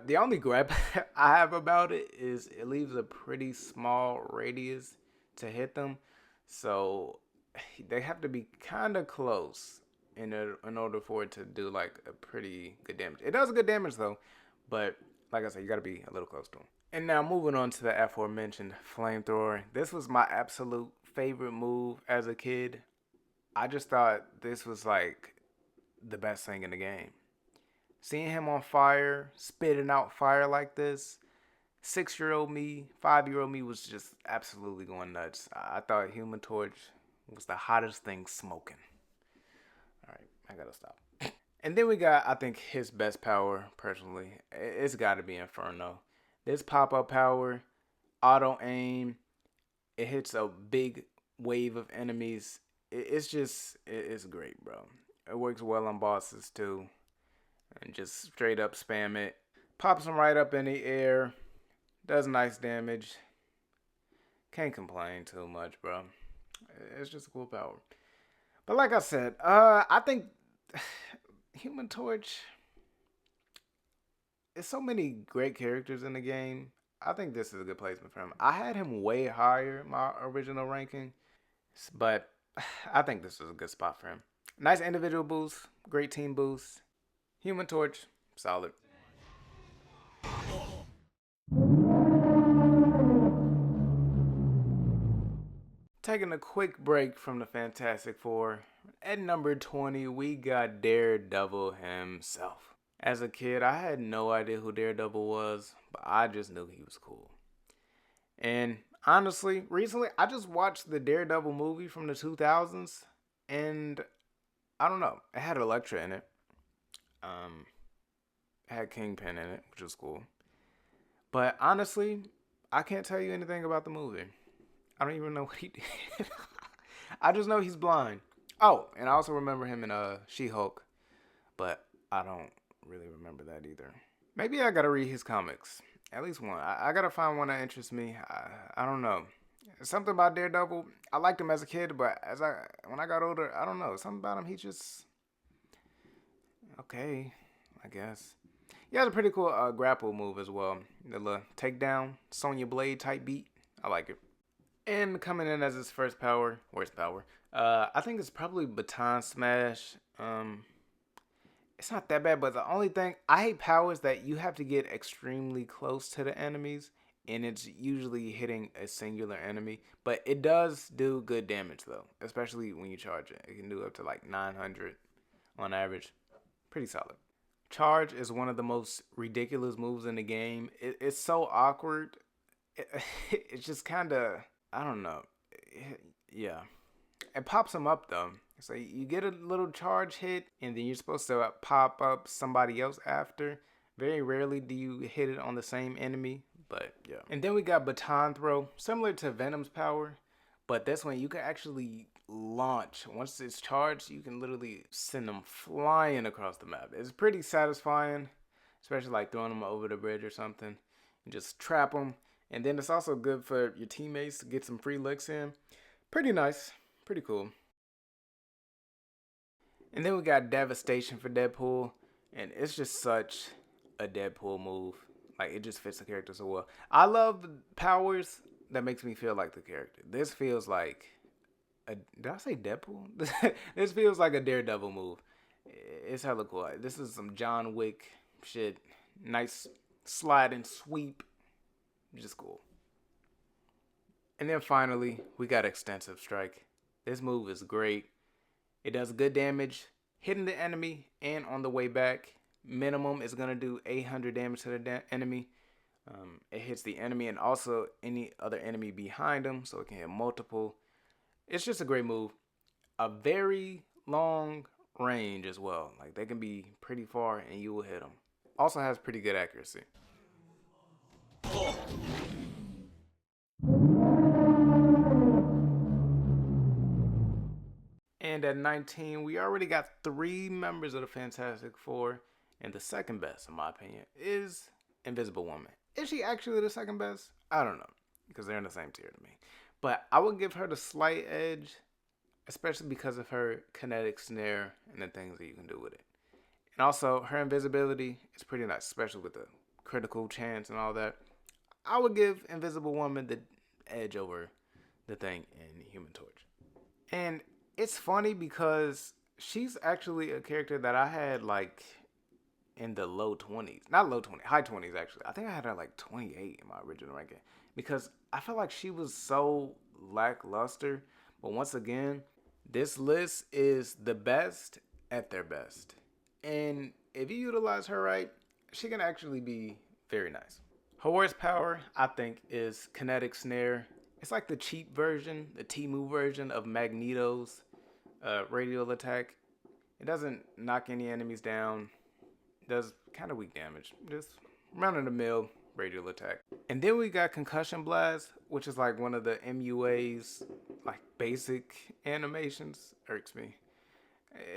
the only gripe I have about it is it leaves a pretty small radius to hit them, so they have to be kind of close in order for it to do like a pretty good damage. It does good damage though, but like I said, you got to be a little close to them. And now moving on to the aforementioned flamethrower. This was my absolute favorite move as a kid. I just thought this was like the best thing in the game. Seeing him on fire, spitting out fire like this, 6-year-old me, 5-year-old me was just absolutely going nuts. I thought Human Torch was the hottest thing smoking. Alright, I gotta stop. And then we got, I think, his best power, personally. It's gotta be Inferno. This pop-up power, auto aim, it hits a big wave of enemies. It's great, bro. It works well on bosses, too. And just straight up spam it. Pops them right up in the air. Does nice damage. Can't complain too much, bro. It's just a cool power. But like I said, I think Human Torch. There's so many great characters in the game. I think this is a good placement for him. I had him way higher in my original ranking, but I think this is a good spot for him. Nice individual boost, great team boost. Human Torch, solid. Taking a quick break from the Fantastic Four. At number 20, we got Daredevil himself. As a kid, I had no idea who Daredevil was, but I just knew he was cool. And honestly, recently, I just watched the Daredevil movie from the 2000s, and I don't know, it had Elektra in it. It had Kingpin in it, which was cool. But honestly, I can't tell you anything about the movie. I don't even know what he did. I just know he's blind. Oh, and I also remember him in She-Hulk, but I don't really remember that either. Maybe I gotta read his comics. At least one. I gotta find one that interests me. I don't know. Something about Daredevil. I liked him as a kid, but when I got older, I don't know. Something about him, he just okay, I guess. He has a pretty cool grapple move as well. The little takedown, Sonya Blade type beat. I like it. And coming in as his first power, worst power, I think it's probably Baton Smash. It's not that bad, but the only thing, I hate powers that you have to get extremely close to the enemies, and it's usually hitting a singular enemy. But it does do good damage, though, especially when you charge it. It can do up to like 900 on average. Pretty solid. Charge is one of the most ridiculous moves in the game. It's so awkward. It's just kind of, I don't know. Yeah. It pops him up though. So you get a little charge hit and then you're supposed to pop up somebody else after. Very rarely do you hit it on the same enemy, but yeah. And then we got Baton Throw, similar to Venom's power, but this one you can actually launch. Once it's charged, you can literally send them flying across the map. It's pretty satisfying, especially like throwing them over the bridge or something. You just trap them. And then it's also good for your teammates to get some free licks in. Pretty nice. Pretty cool. And then we got Devastation for Deadpool. And it's just such a Deadpool move. Like, it just fits the character so well. I love powers that makes me feel like the character. This feels like did I say Deadpool? This feels like a Daredevil move. It's hella cool. This is some John Wick shit. Nice slide and sweep. Just cool. And then finally, we got Extensive Strike. This move is great. It does good damage hitting the enemy and on the way back. Minimum is going to do 800 damage to the enemy. It hits the enemy and also any other enemy behind him, so it can hit multiple. It's just a great move. A very long range as well. Like, they can be pretty far and you will hit them. Also has pretty good accuracy. And at 19, we already got 3 members of the Fantastic Four. And the second best, in my opinion, is Invisible Woman. Is she actually the second best? I don't know, because they're in the same tier to me. But I would give her the slight edge, especially because of her kinetic snare and the things that you can do with it. And also, her invisibility is pretty nice, especially with the critical chance and all that. I would give Invisible Woman the edge over the Thing in Human Torch. And it's funny because she's actually a character that I had like in the low 20s. Not low 20s, high 20s actually. I think I had her like 28 in my original ranking. Because I felt like she was so lackluster. But once again, this list is the best at their best. And if you utilize her right, she can actually be very nice. Her worst power, I think, is Kinetic Snare. It's like the cheap version, the T-move version of Magneto's radial attack. It doesn't knock any enemies down. It does kind of weak damage. Just run-of-the-mill radial attack. And then we got Concussion Blast, which is like one of the MUA's like basic animations. Irks me.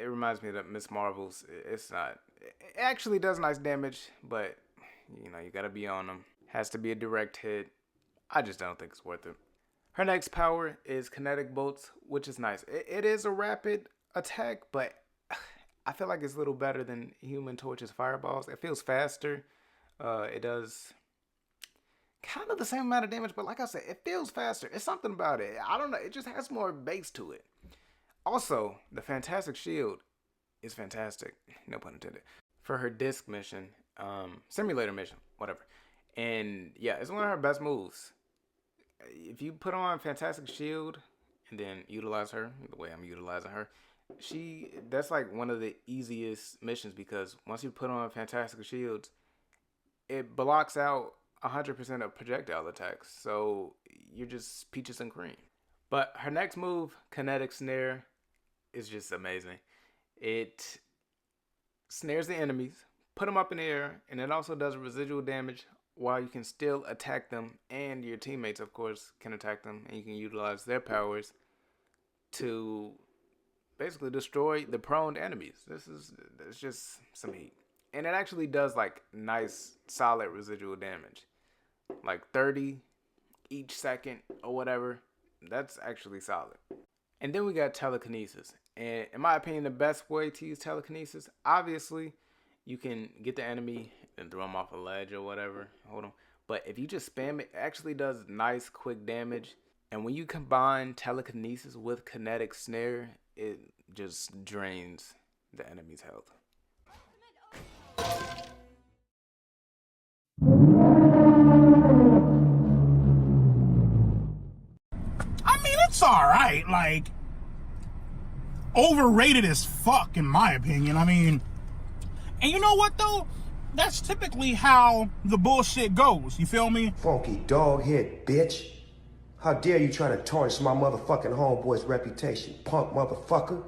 It reminds me of Ms.Marvel's. It's not. It actually does nice damage, but you know, you gotta be on them. Has to be a direct hit. I just don't think it's worth it. Her next power is Kinetic Bolts, which is nice. It is a rapid attack, but I feel like it's a little better than Human Torch's fireballs. It feels faster. It does kind of the same amount of damage, but like I said, it feels faster. It's something about it. I don't know. It just has more base to it. Also, the Fantastic Shield is fantastic. No pun intended. For her disc mission, simulator mission, whatever. And yeah, it's one of her best moves. If you put on Fantastic Shield and then utilize her the way I'm utilizing her, that's like one of the easiest missions because once you put on Fantastic Shields, it blocks out 100% of projectile attacks. So you're just peaches and cream. But her next move, Kinetic Snare, is just amazing. It snares the enemies, put them up in the air, and it also does residual damage while you can still attack them, and your teammates, of course, can attack them, and you can utilize their powers to basically destroy the prone enemies. It's just some heat. And it actually does like nice, solid residual damage. Like 30 each second or whatever. That's actually solid. And then we got telekinesis. And in my opinion, the best way to use telekinesis, obviously, you can get the enemy and throw them off a ledge or whatever. Hold on. But if you just spam it, it actually does nice, quick damage. And when you combine telekinesis with kinetic snare, it just drains the enemy's health. I mean, it's alright. Like, overrated as fuck, in my opinion. I mean, and you know what, though? That's typically how the bullshit goes. You feel me? Funky dog head, bitch. How dare you try to tarnish my motherfucking homeboy's reputation, punk motherfucker?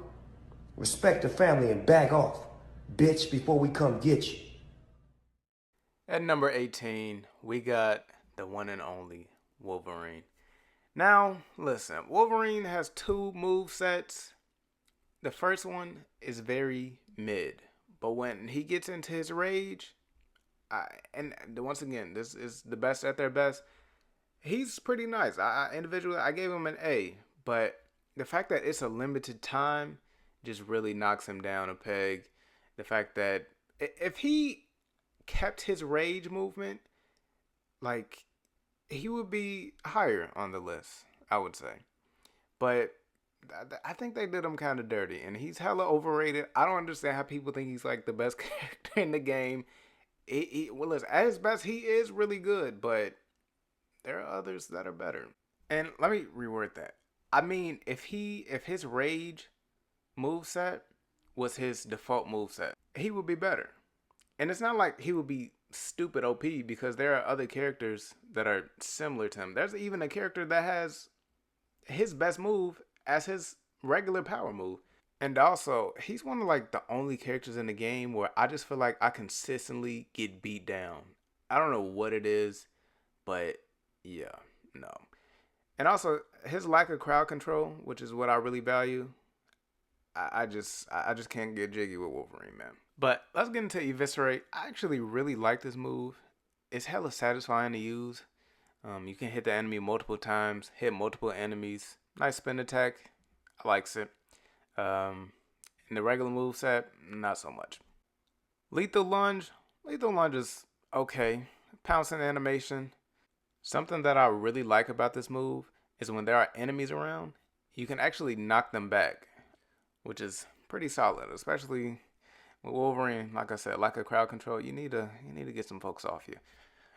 Respect the family and back off, bitch, before we come get you. At number 18, we got the one and only Wolverine. Now, listen, Wolverine has two move sets. The first one is very mid, but when he gets into his rage, and once again, this is the best at their best. He's pretty nice. Individually, I gave him an A, but the fact that it's a limited time just really knocks him down a peg. The fact that if he kept his rage movement, like, he would be higher on the list, I would say. But I think they did him kind of dirty, and he's hella overrated. I don't understand how people think he's like the best character in the game. Well, listen, at his best, he is really good, but there are others that are better. And let me reword that. I mean, if his rage moveset was his default moveset, he would be better. And it's not like he would be stupid OP because there are other characters that are similar to him. There's even a character that has his best move as his regular power move. And also, he's one of like the only characters in the game where I just feel like I consistently get beat down. I don't know what it is, but yeah, no. And also, his lack of crowd control, which is what I really value, I just can't get jiggy with Wolverine, man. But let's get into Eviscerate. I actually really like this move. It's hella satisfying to use. You can hit the enemy multiple times, hit multiple enemies. Nice spin attack. I likes it. In the regular moveset, not so much. Lethal Lunge. Lethal Lunge is okay. Pouncing animation. Something that I really like about this move is when there are enemies around, you can actually knock them back, which is pretty solid, especially with Wolverine. Like I said, like a crowd control, you need to get some folks off you.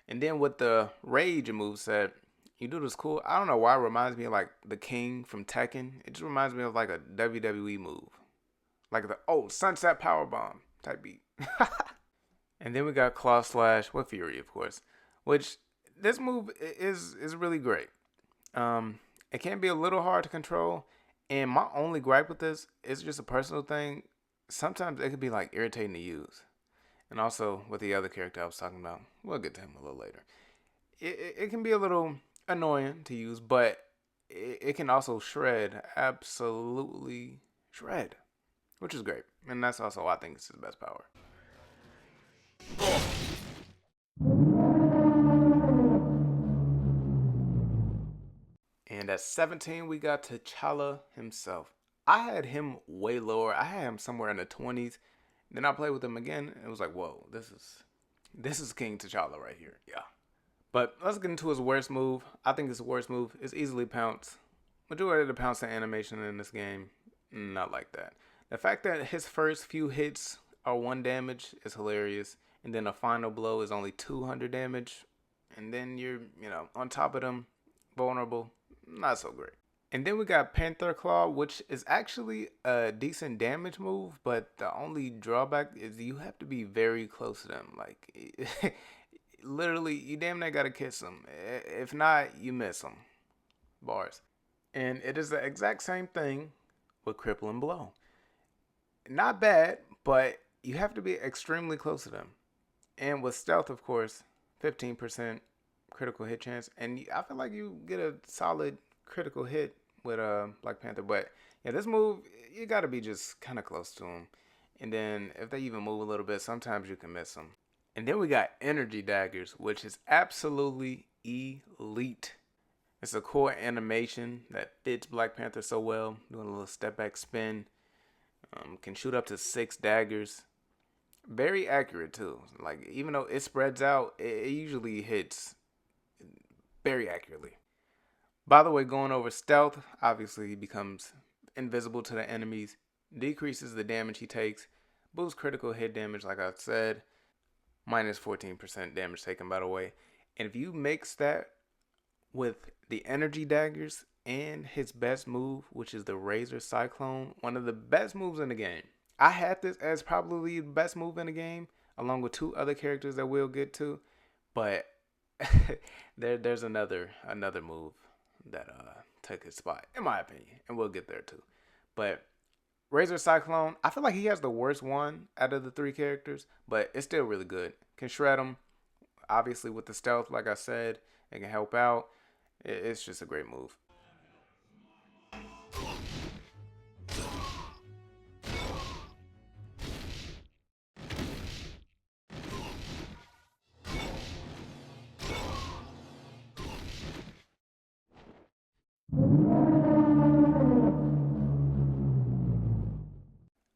And then with the Rage moveset, you do this cool, I don't know why it reminds me of like the King from Tekken. It just reminds me of like a WWE move. Like the Sunset Powerbomb type beat. And then we got Claw Slash with Fury, of course, which this move is really great. It can be a little hard to control, and my only gripe with this is just a personal thing. Sometimes it could be like irritating to use, and also with the other character I was talking about, we'll get to him a little later. It can be a little annoying to use, but it can also shred, absolutely shred, which is great, and that's also why I think it's his best power. And at 17, we got T'Challa himself, I had him way lower. I had him somewhere in the 20s. Then I played with him again, and it was like, whoa, this is King T'Challa right here. Yeah. But let's get into his worst move. I think his worst move is easily Pounce. Majority of the Pounce animation in this game, not like that. The fact that his first few hits are 1 damage is hilarious, and then a final blow is only 200 damage, and then you're, on top of them, vulnerable, not so great. And then we got Panther Claw, which is actually a decent damage move, but the only drawback is you have to be very close to them. Like, literally, you damn near gotta kiss them. If not, you miss them. Bars. And it is the exact same thing with Crippling Blow. Not bad, but you have to be extremely close to them. And with Stealth, of course, 15% critical hit chance. And I feel like you get a solid critical hit with Black Panther. But yeah, this move, you gotta be just kind of close to them. And then if they even move a little bit, sometimes you can miss them. And then we got Energy Daggers, which is absolutely elite. It's a cool animation that fits Black Panther so well. Doing a little step back spin. Can shoot up to 6 daggers. Very accurate too. Like, even though it spreads out, it usually hits very accurately. By the way, going over Stealth, obviously he becomes invisible to the enemies. Decreases the damage he takes. Boosts critical hit damage, like I said. Minus 14% damage taken, by the way. And if you mix that with the Energy Daggers and his best move, which is the Razor Cyclone, one of the best moves in the game. I had this as probably the best move in the game, along with 2 other characters that we'll get to. But there's another move that took his spot, in my opinion, and we'll get there too. But Razor Cyclone, I feel like he has the worst one out of the 3 characters, but it's still really good. Can shred him, obviously with the stealth, like I said, it can help out. It's just a great move.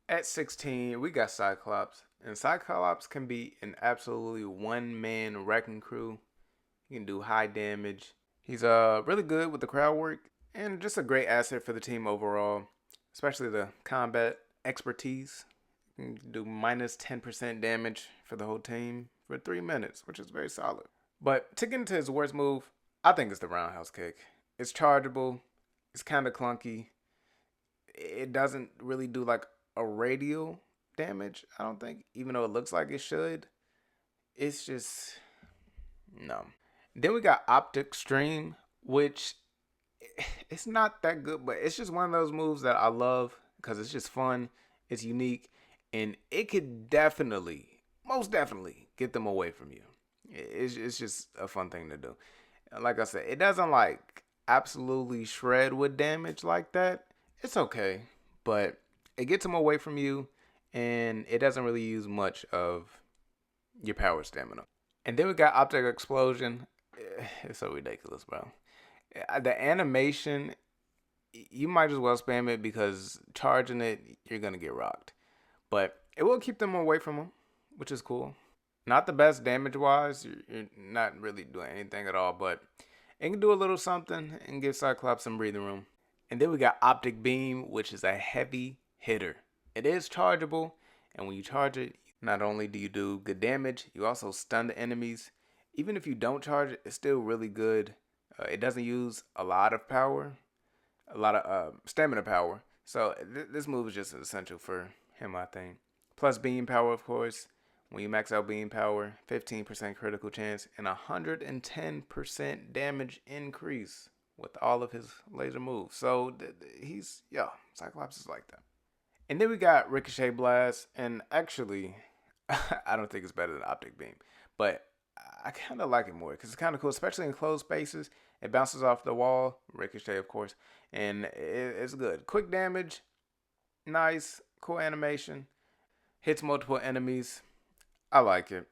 At 16, we got Cyclops. And Cyclops can be an absolutely one-man wrecking crew. He can do high damage. He's really good with the crowd work and just a great asset for the team overall, especially the combat expertise. He can do minus 10% damage for the whole team for 3 minutes, which is very solid. But to get into his worst move, I think it's the roundhouse kick. It's chargeable. It's kind of clunky. It doesn't really do like a radial damage, I don't think, even though it looks like it should. It's just no. Then we got Optic Stream, which it's not that good, but it's just one of those moves that I love because it's just fun, it's unique, and it could definitely, most definitely, get them away from you. It's just a fun thing to do. Like I said, it doesn't like absolutely shred with damage like that. It's okay, but it gets them away from you, and it doesn't really use much of your power stamina. And then we got Optic Explosion. It's so ridiculous, bro. The animation, you might as well spam it because charging it, you're going to get rocked. But it will keep them away from them, which is cool. Not the best damage-wise. You're not really doing anything at all, but it can do a little something and give Cyclops some breathing room. And then we got Optic Beam, which is a heavy hitter. It is chargeable, and when you charge it, not only do you do good damage, you also stun the enemies. Even if you don't charge it, it's still really good. It doesn't use a lot of power, a lot of stamina power. So this move is just essential for him, I think. Plus beam power, of course. When you max out beam power, 15% critical chance and 110% damage increase with all of his laser moves. So Cyclops is like that. And then we got Ricochet Blast, and actually, I don't think it's better than Optic Beam, but I kind of like it more because it's kind of cool, especially in closed spaces. It bounces off the wall, Ricochet, of course, and it's good. Quick damage, nice, cool animation, hits multiple enemies. I like it.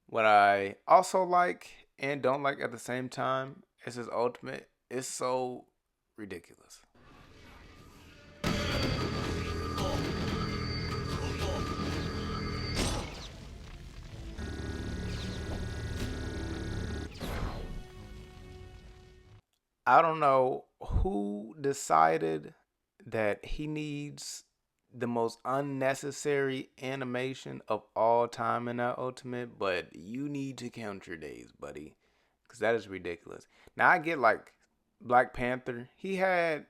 What I also like and don't like at the same time is his ultimate. It's so ridiculous. I don't know who decided that he needs the most unnecessary animation of all time in that ultimate, but you need to count your days, buddy, because that is ridiculous. Now I get like Black Panther, he had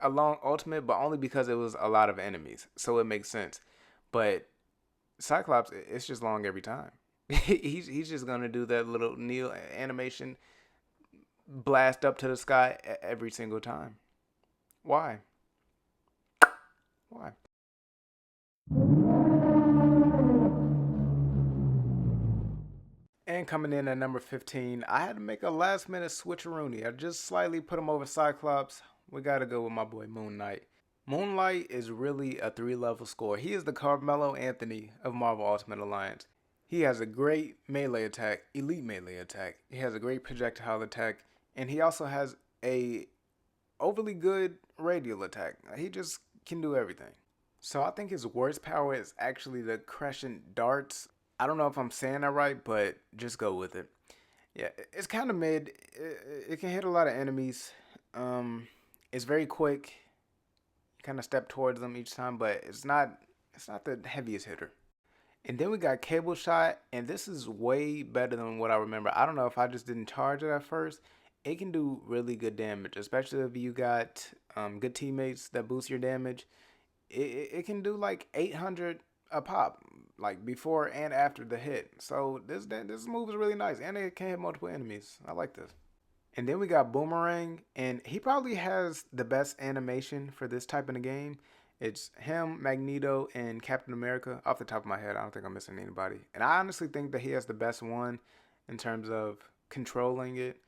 a long ultimate, but only because it was a lot of enemies, so it makes sense. But Cyclops, it's just long every time. He's just gonna do that little kneel animation, blast up to the sky every single time. Why? Why? And coming in at number 15, I had to make a last minute switcheroony. I just slightly put him over Cyclops. We gotta go with my boy Moon Knight. Moonlight is really a 3-level score. He is the Carmelo Anthony of Marvel Ultimate Alliance. He has a great melee attack, elite melee attack. He has a great projectile attack, and he also has a overly good radial attack. He just can do everything. So I think his worst power is actually the crescent darts. I don't know if I'm saying that right, but just go with it. Yeah, it's kind of mid. It can hit a lot of enemies. It's very quick. You kind of step towards them each time, but it's not. It's not the heaviest hitter. And then we got Cable Shot, and this is way better than what I remember. I don't know if I just didn't charge it at first. It can do really good damage, especially if you got good teammates that boost your damage. It can do like 800 a pop, like before and after the hit. So this move is really nice, and it can hit multiple enemies. I like this. And then we got Boomerang, and he probably has the best animation for this type of game. It's him, Magneto, and Captain America. Off the top of my head, I don't think I'm missing anybody. And I honestly think that he has the best one in terms of controlling it.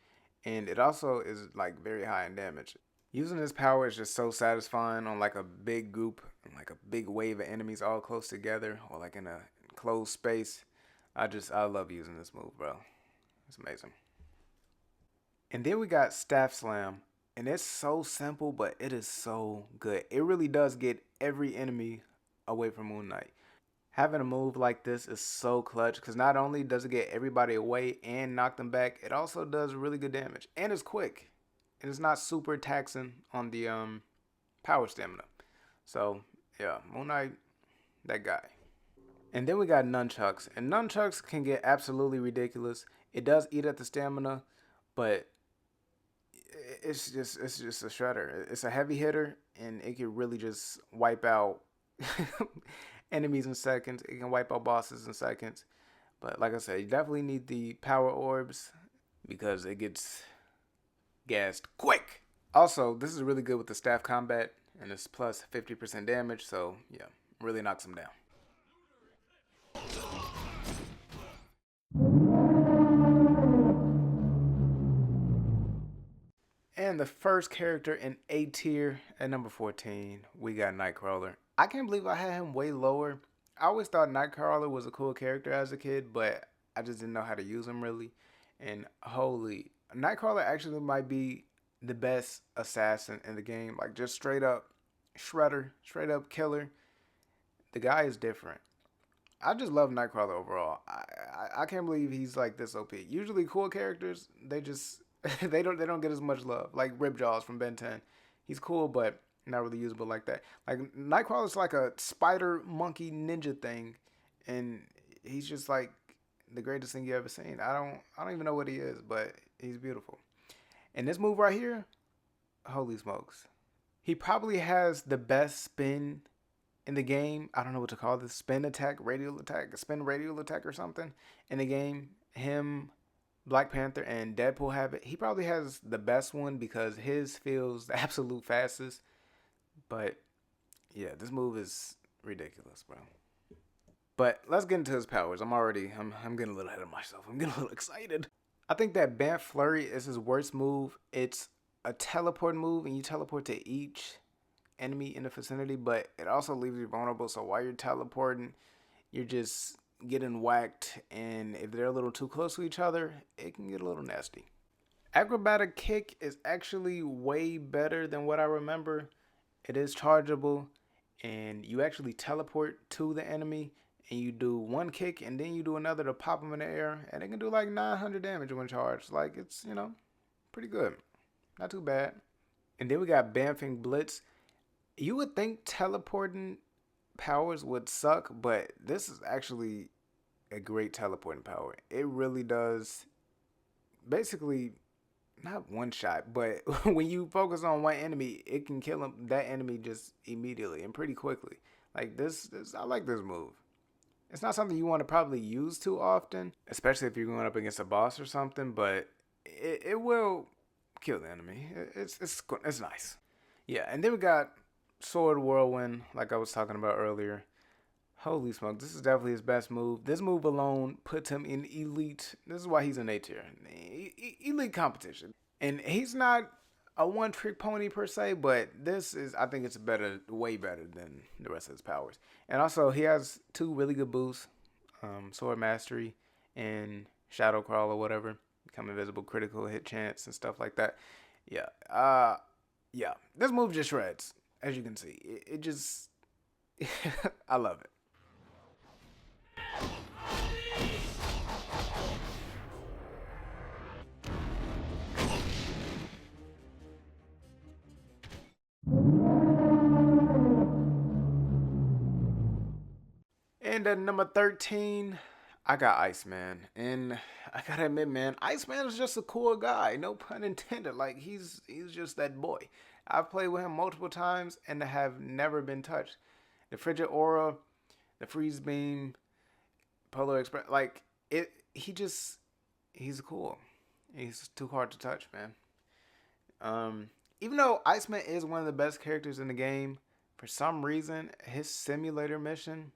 And it also is like very high in damage. Using his power is just so satisfying on like a big group, like a big wave of enemies all close together, or like in a closed space. I love using this move, bro. It's amazing. And then we got Staff Slam. And it's so simple, but it is so good. It really does get every enemy away from Moon Knight. Having a move like this is so clutch because not only does it get everybody away and knock them back, it also does really good damage. And it's quick. And it's not super taxing on the power stamina. So, yeah, Moon Knight, that guy. And then we got Nunchucks. And Nunchucks can get absolutely ridiculous. It does eat at the stamina, but it's just a shredder. It's a heavy hitter, and it can really just wipe out enemies in seconds. It can wipe out bosses in seconds. But like I said, you definitely need the power orbs because it gets gassed quick. Also, this is really good with the staff combat, and it's plus 50% damage. So yeah, really knocks them down. And the first character in A tier at number 14, we got Nightcrawler. I can't believe I had him way lower. I always thought Nightcrawler was a cool character as a kid, but I just didn't know how to use him really. And holy, Nightcrawler actually might be the best assassin in the game. Like just straight up shredder, straight up killer. The guy is different. I just love Nightcrawler overall. I can't believe he's like this OP. Usually cool characters, they just they don't get as much love. Like Ripjaws from Ben 10. He's cool, but not really usable like that. Like Nightcrawler's like a spider monkey ninja thing, and he's just like the greatest thing you ever seen. I don't even know what he is, but he's beautiful. And this move right here, holy smokes. He probably has the best spin in the game. I don't know what to call this. Spin attack, radial attack, spin radial attack or something in the game. Him, Black Panther, and Deadpool have it. He probably has the best one because his feels the absolute fastest. But yeah, this move is ridiculous, bro. But let's get into his powers. I'm getting a little ahead of myself. I'm getting a little excited. I think that Vamp Flurry is his worst move. It's a teleport move, and you teleport to each enemy in the vicinity, but it also leaves you vulnerable. So while you're teleporting, you're just getting whacked, and if they're a little too close to each other, it can get a little nasty. Acrobatic Kick is actually way better than what I remember. It is chargeable, and you actually teleport to the enemy, and you do one kick, and then you do another to pop them in the air, and it can do like 900 damage when charged. Like, it's, pretty good. Not too bad. And then we got Bamfing Blitz. You would think teleporting powers would suck, but this is actually a great teleporting power. It really does basically not one shot, but when you focus on one enemy, it can kill him that enemy just immediately and pretty quickly. Like this I like this move. It's not something you want to probably use too often, especially if you're going up against a boss or something, but it will kill the enemy. It's nice. Yeah, and then we got Sword Whirlwind, like I was talking about earlier. Holy smoke, this is definitely his best move. This move alone puts him in elite. This is why he's an A tier. Elite competition. And he's not a one trick pony per se, but this is, I think it's better, way better than the rest of his powers. And also, he has two really good boosts, Sword Mastery and Shadow Crawl or whatever. Become invisible, critical hit chance and stuff like that. Yeah. Yeah. This move just shreds, as you can see. It just, I love it. And at number 13, I got Iceman. And I gotta admit, man, Iceman is just a cool guy. No pun intended. Like, he's just that boy. I've played with him multiple times and have never been touched. The Frigid Aura, the Freeze Beam, Polar Express, like, he's cool. He's too hard to touch, man. Even though Iceman is one of the best characters in the game, for some reason, his simulator mission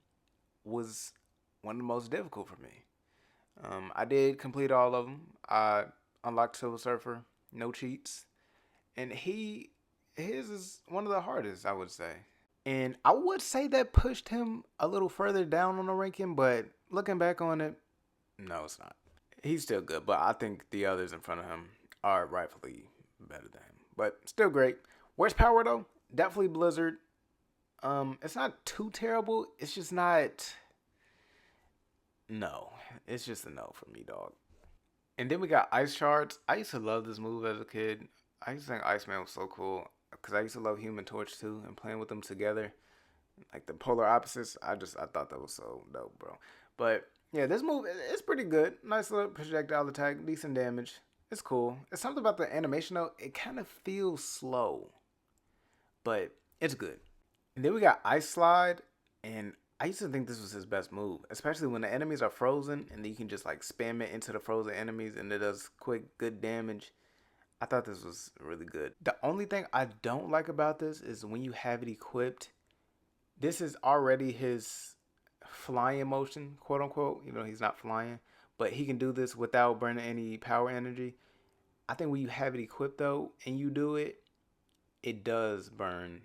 was one of the most difficult for me. I did complete all of them. I unlocked Silver Surfer, no cheats, and his is one of the hardest, I would say. And I would say that pushed him a little further down on the ranking, but looking back on it, no, it's not. He's still good, but I think the others in front of him are rightfully better than him. But still great. Worst power though, definitely Blizzard. It's not too terrible. It's just not. No, it's just a no for me, dog. And then we got Ice Shards. I used to love this move as a kid. I used to think Iceman was so cool because I used to love Human Torch too and playing with them together, like the polar opposites. I thought that was so dope, bro. But yeah, this move it's pretty good. Nice little projectile attack, decent damage. It's cool. It's something about the animation though. It kind of feels slow, but it's good. And then we got Ice Slide, and I used to think this was his best move, especially when the enemies are frozen and you can just like spam it into the frozen enemies and it does quick, good damage. I thought this was really good. The only thing I don't like about this is when you have it equipped, this is already his flying motion, quote unquote. You know, he's not flying, but he can do this without burning any power energy. I think when you have it equipped though and you do it, it does burn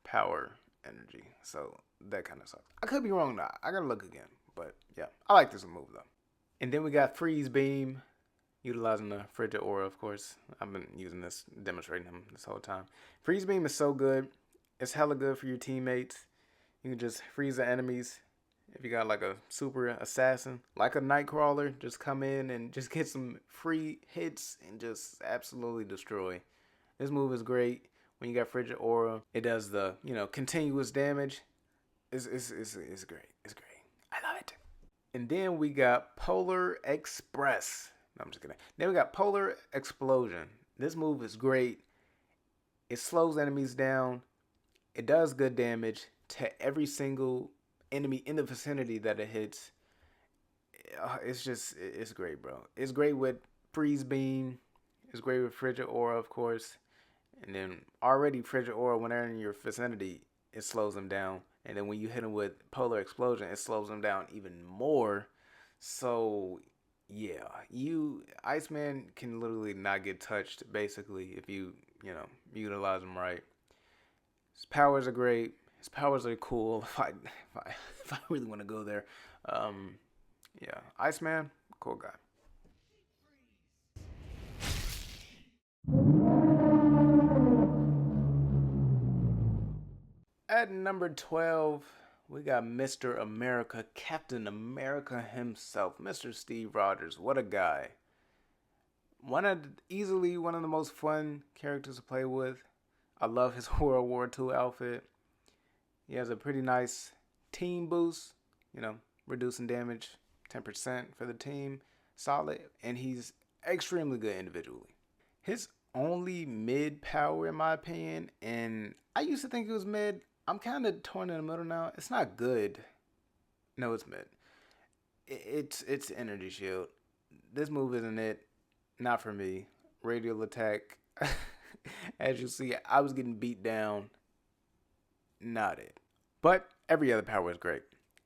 power energy. So that kind of sucks. I could be wrong now. I gotta look again. But yeah, I like this move though. And then we got Freeze Beam, utilizing the Frigid Aura, of course. I've been using this, demonstrating him this whole time. Freeze Beam is so good. It's hella good for your teammates. You can just freeze the enemies. If you got like a super assassin, like a Nightcrawler, just come in and just get some free hits and just absolutely destroy. This move is great. When you got Frigid Aura, it does the, continuous damage. It's great. It's great. I love it. And then we got Polar Express. No, I'm just kidding. Then we got Polar Explosion. This move is great. It slows enemies down. It does good damage to every single enemy in the vicinity that it hits. It's great, bro. It's great with Freeze Beam. It's great with Frigid Aura, of course. And then already Frigid Aura, when they're in your vicinity, it slows them down. And then when you hit them with Polar Explosion, it slows them down even more. So yeah, Iceman can literally not get touched basically if you utilize them right. His powers are great. His powers are cool. If I really want to go there, yeah, Iceman, cool guy. At number 12, we got Mr. America, Captain America himself, Mr. Steve Rogers. What a guy. Easily one of the most fun characters to play with. I love his World War II outfit. He has a pretty nice team boost, reducing damage 10% for the team. Solid. And he's extremely good individually. His only mid power, in my opinion, and I used to think it was mid. I'm kind of torn in the middle now. It's not good. No, it's mid. It's energy shield. This move isn't it. Not for me. Radial attack. As you see, I was getting beat down. Not it. But every other power is great.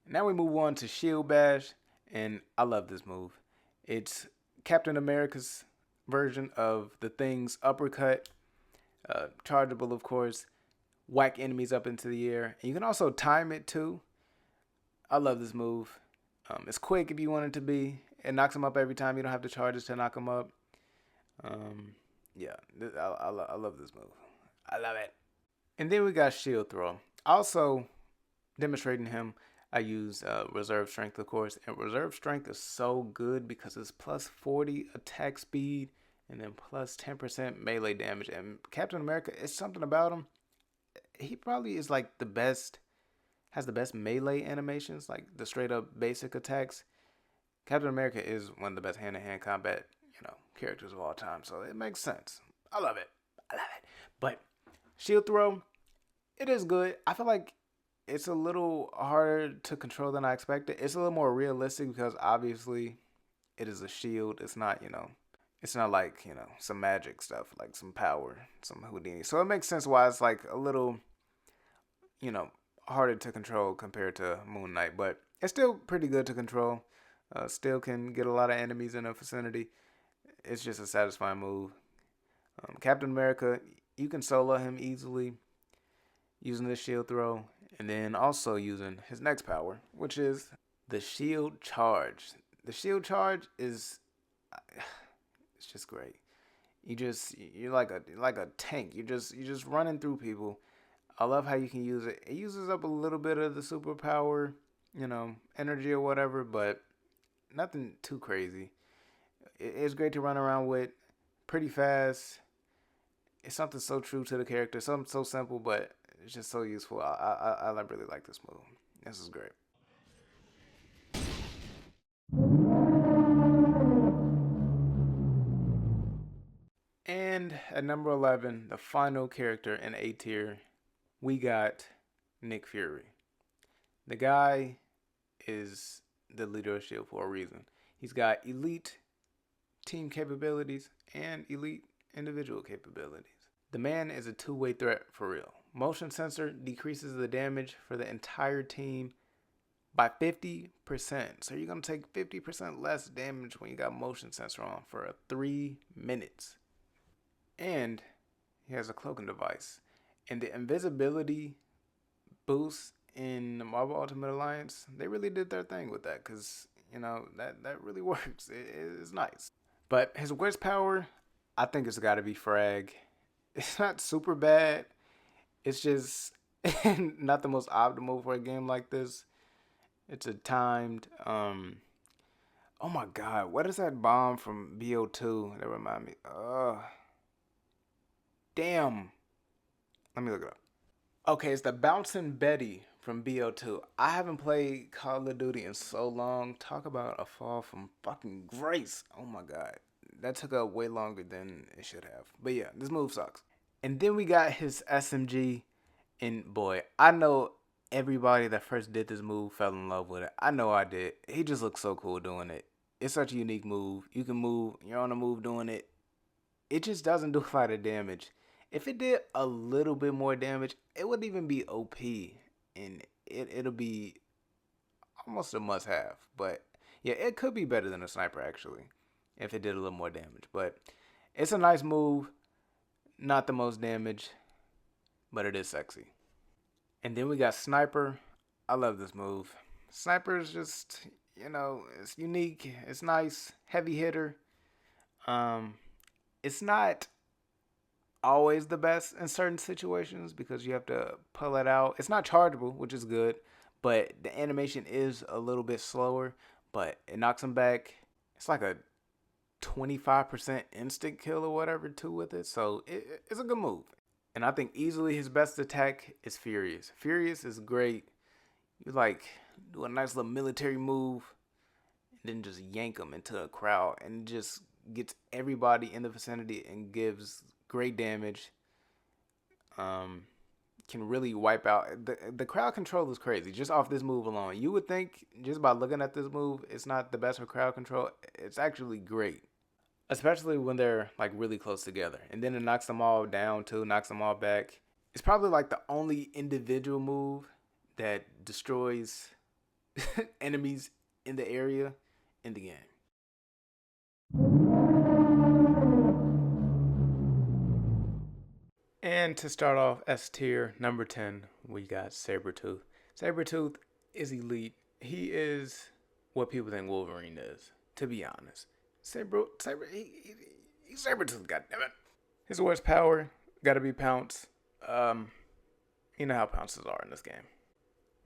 Now we move on to Shield Bash, and I love this move. It's Captain America's version of the Thing's uppercut. Chargeable, of course. Whack enemies up into the air. And you can also time it too. I love this move. It's quick if you want it to be. It knocks them up every time. You don't have to charge to knock them up. I love this move. I love it. And then we got Shield Throw. Also, demonstrating him, I use Reserve Strength, of course. And Reserve Strength is so good because it's plus 40 attack speed and then plus 10% melee damage. And Captain America, it's something about him. He probably is like the best, has the best melee animations, like the straight up basic attacks. Captain America is one of the best hand-to-hand combat, characters of all time. So it makes sense. I love it. But Shield Throw, it is good. I feel like it's a little harder to control than I expected. It's a little more realistic because obviously it is a shield. It's not, it's not like, some magic stuff, like some power, some Houdini. So it makes sense why it's like a little, harder to control compared to Moon Knight. But it's still pretty good to control. Still can get a lot of enemies in the vicinity. It's just a satisfying move. Captain America, you can solo him easily using the Shield Throw. And then also using his next power, which is the Shield Charge. The Shield Charge is, it's just great. You're like a tank. You're just running through people. I love how you can use it. It uses up a little bit of the superpower, energy or whatever, but nothing too crazy. It's great to run around with, pretty fast. It's something so true to the character, something so simple, but it's just so useful. I really like this move. This is great. And at number 11, the final character in A tier, we got Nick Fury. The guy is the leader of S.H.I.E.L.D. for a reason. He's got elite team capabilities and elite individual capabilities. The man is a two-way threat for real. Motion sensor decreases the damage for the entire team by 50%. So you're going to take 50% less damage when you got motion sensor on for 3 minutes. And he has a cloaking device. And the invisibility boost in the Marvel Ultimate Alliance, they really did their thing with that because, that really works. It's nice. But his worst power, I think it's got to be Frag. It's not super bad. It's just not the most optimal for a game like this. It's a timed, oh my god, what is that bomb from BO2 that remind me? Damn. Let me look it up. Okay, it's the Bouncing Betty from BO2. I haven't played Call of Duty in so long. Talk about a fall from fucking grace. Oh my god. That took up way longer than it should have. But yeah, this move sucks. And then we got his SMG. And boy, I know everybody that first did this move fell in love with it. I know I did. He just looks so cool doing it. It's such a unique move. You can move. You're on the move doing it. It just doesn't do a lot of damage. If it did a little bit more damage, it would even be OP. And it'll be almost a must-have. But yeah, it could be better than a sniper, actually, if it did a little more damage. But it's a nice move. Not the most damage, but it is sexy. And then we got Sniper. I love this move. Sniper is just, it's unique. It's nice. Heavy hitter. It's not always the best in certain situations because you have to pull it out. It's not chargeable, which is good, but the animation is a little bit slower, but it knocks him back. It's like a 25% instant kill or whatever too with it. So it's a good move. And I think easily his best attack is Furious. Furious is great. You like do a nice little military move and then just yank him into a crowd and just gets everybody in the vicinity and gives great damage. Can really wipe out. The crowd control is crazy just off this move alone. You would think just by looking at this move, it's not the best for crowd control. It's actually great, especially when they're like really close together. And then it knocks them all down too, knocks them all back. It's probably like the only individual move that destroys enemies in the area in the game. And to start off S tier, number 10, we got Sabretooth. Sabretooth is elite. He is what people think Wolverine is, to be honest. He's Sabretooth, goddammit. His worst power, gotta be Pounce. You know how Pounces are in this game.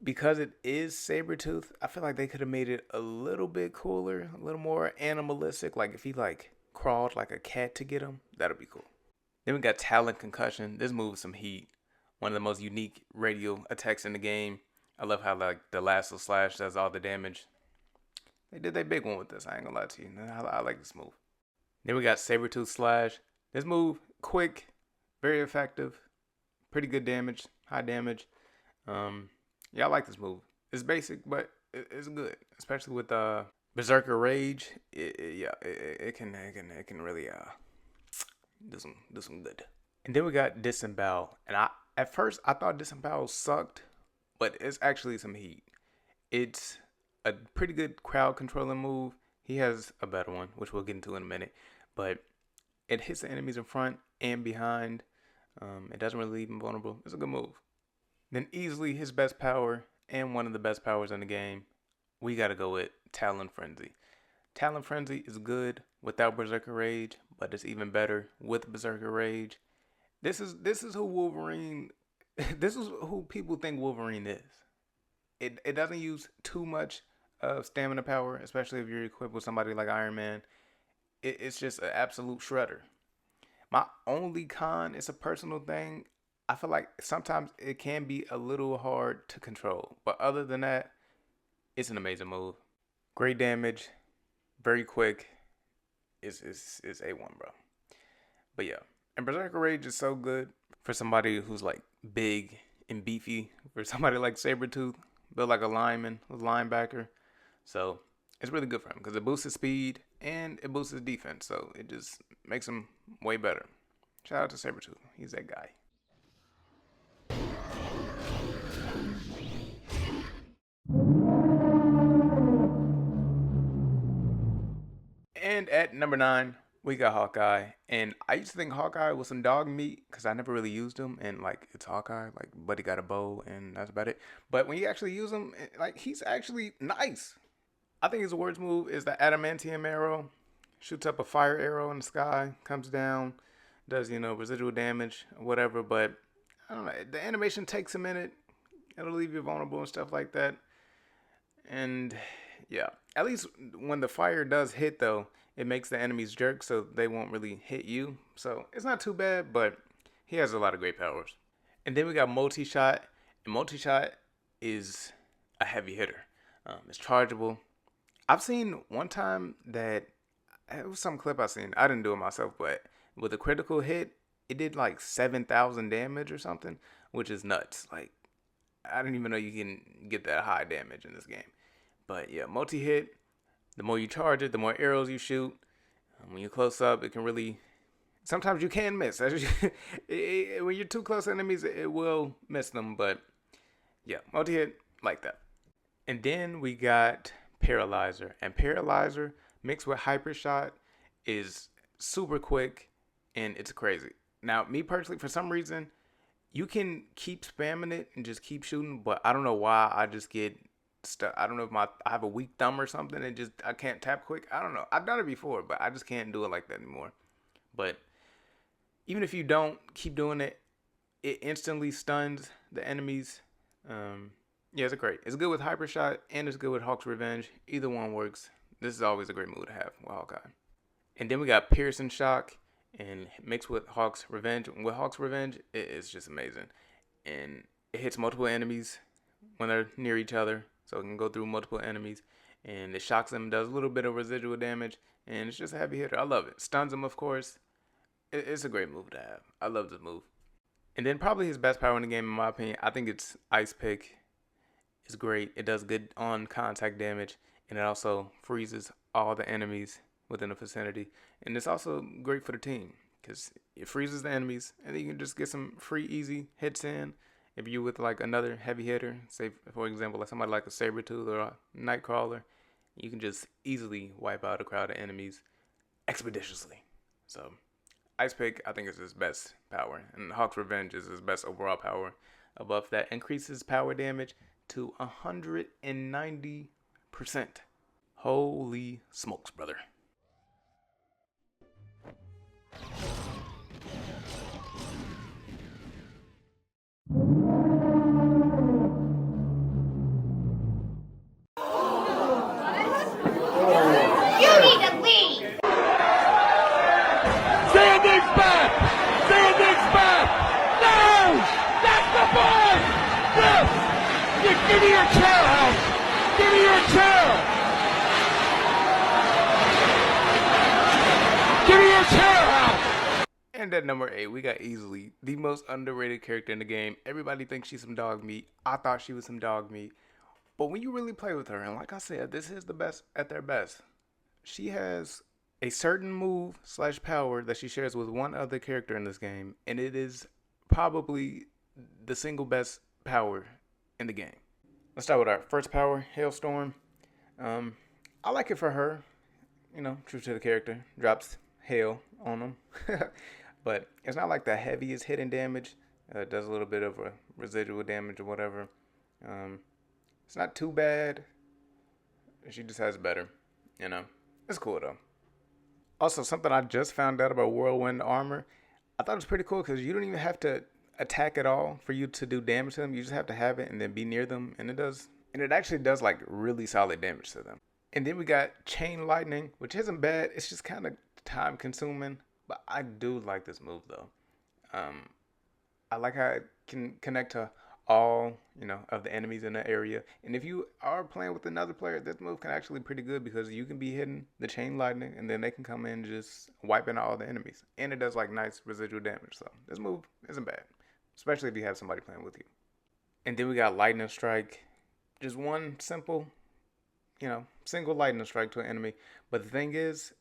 Because it is Sabretooth, I feel like they could have made it a little bit cooler, a little more animalistic. Like if he like crawled like a cat to get him, that'd be cool. Then we got Talent Concussion. This move is some heat. One of the most unique radial attacks in the game. I love how like the lasso slash does all the damage. They did their big one with this. I ain't gonna lie to you. I like this move. Then we got Sabretooth Slash. This move, quick, very effective, pretty good damage, high damage. Yeah, I like this move. It's basic, but it's good, especially with Berserker Rage. It can really do some good. And then we got Disembowel, and at first I thought Disembowel sucked, but it's actually some heat. It's a pretty good crowd controlling move. He has a better one, which we'll get into in a minute, but it hits the enemies in front and behind. It doesn't really leave them vulnerable. It's a good move. Then easily his best power and one of the best powers in the game, we gotta go with Talon Frenzy. Talon Frenzy is good without Berserker Rage, but it's even better with Berserker Rage. This is who Wolverine. This is who people think Wolverine is. It doesn't use too much stamina power, especially if you're equipped with somebody like Iron Man. It's just an absolute shredder. My only con is a personal thing. I feel like sometimes it can be a little hard to control. But other than that, it's an amazing move. Great damage. Very quick. It's A1, bro. But yeah. And Berserker Rage is so good for somebody who's like big and beefy. For somebody like Sabretooth, built like a linebacker. So it's really good for him because it boosts his speed and it boosts his defense. So it just makes him way better. Shout out to Sabretooth. He's that guy. And at number 9, we got Hawkeye. And I used to think Hawkeye was some dog meat because I never really used him. And like, it's Hawkeye, like, but he got a bow and that's about it. But when you actually use him, like, he's actually nice. I think his worst move is the adamantium arrow. Shoots up a fire arrow in the sky, comes down, does, residual damage, whatever. But I don't know, the animation takes a minute. It'll leave you vulnerable and stuff like that. And yeah, at least when the fire does hit, though, it makes the enemies jerk, so they won't really hit you. So it's not too bad, but he has a lot of great powers. And then we got Multi-Shot. And Multi-Shot is a heavy hitter. It's chargeable. I've seen one time that, it was some clip I seen. I didn't do it myself, but with a critical hit, it did like 7,000 damage or something, which is nuts. Like, I didn't even know you can get that high damage in this game. But yeah, multi-hit, the more you charge it, the more arrows you shoot. When you're close up, it can really... Sometimes you can miss. When you're too close to enemies, it will miss them. But yeah, multi-hit, like that. And then we got Paralyzer. And Paralyzer mixed with Hyper Shot is super quick and it's crazy. Now, me personally, for some reason, you can keep spamming it and just keep shooting, but I don't know why I just get stuck. I don't know if I have a weak thumb or something and I can't tap quick. I don't know. I've done it before, but I just can't do it like that anymore. But even if you don't keep doing it, it instantly stuns the enemies. Yeah, it's great. It's good with Hyper Shot and it's good with Hawk's Revenge. Either one works. This is always a great move to have with Hawkeye. And then we got Piercing Shock and mixed with Hawk's Revenge. With Hawk's Revenge, it's just amazing. And it hits multiple enemies when they're near each other, so it can go through multiple enemies. And it shocks them, does a little bit of residual damage, and it's just a heavy hitter. I love it. Stuns them, of course. It's a great move to have. I love this move. And then probably his best power in the game, in my opinion, I think it's Ice Pick. It's great. It does good on contact damage, and it also freezes all the enemies within the vicinity. And it's also great for the team because it freezes the enemies, and then you can just get some free, easy hits in. If you're with like another heavy hitter, say for example, like somebody like a Sabretooth or a Nightcrawler, you can just easily wipe out a crowd of enemies expeditiously. So Ice Pick, I think, is his best power, and Hawk's Revenge is his best overall power. Above that, increases power damage to 190%. Holy smokes, brother. Give me your chair, House! Give me your chair! Give me your chair, House! And at number 8, we got easily the most underrated character in the game. Everybody thinks she's some dog meat. I thought she was some dog meat. But when you really play with her, and like I said, this is the best at their best. She has a certain move / power that she shares with one other character in this game. And it is probably the single best power in the game. Let's start with our first power, Hailstorm. I like it for her. You know, true to the character. Drops hail on them. But it's not like the heaviest hitting damage. It does a little bit of a residual damage or whatever. It's not too bad. She just has better. You know, it's cool though. Also, something I just found out about Whirlwind Armor. I thought it was pretty cool because you don't even have to attack at all for you to do damage to them. You just have to have it and then be near them, and it actually does like really solid damage to them. And then we got Chain Lightning, which isn't bad. It's just kind of time consuming, but I do like this move though. I like how it can connect to all, you know, of the enemies in the area. And if you are playing with another player, this move can actually be pretty good because you can be hitting the Chain Lightning and then they can come in and just wiping out all the enemies. And it does like nice residual damage. So this move isn't bad, especially if you have somebody playing with you. And then we got Lightning Strike. Just one simple, you know, single Lightning Strike to an enemy. But the thing is,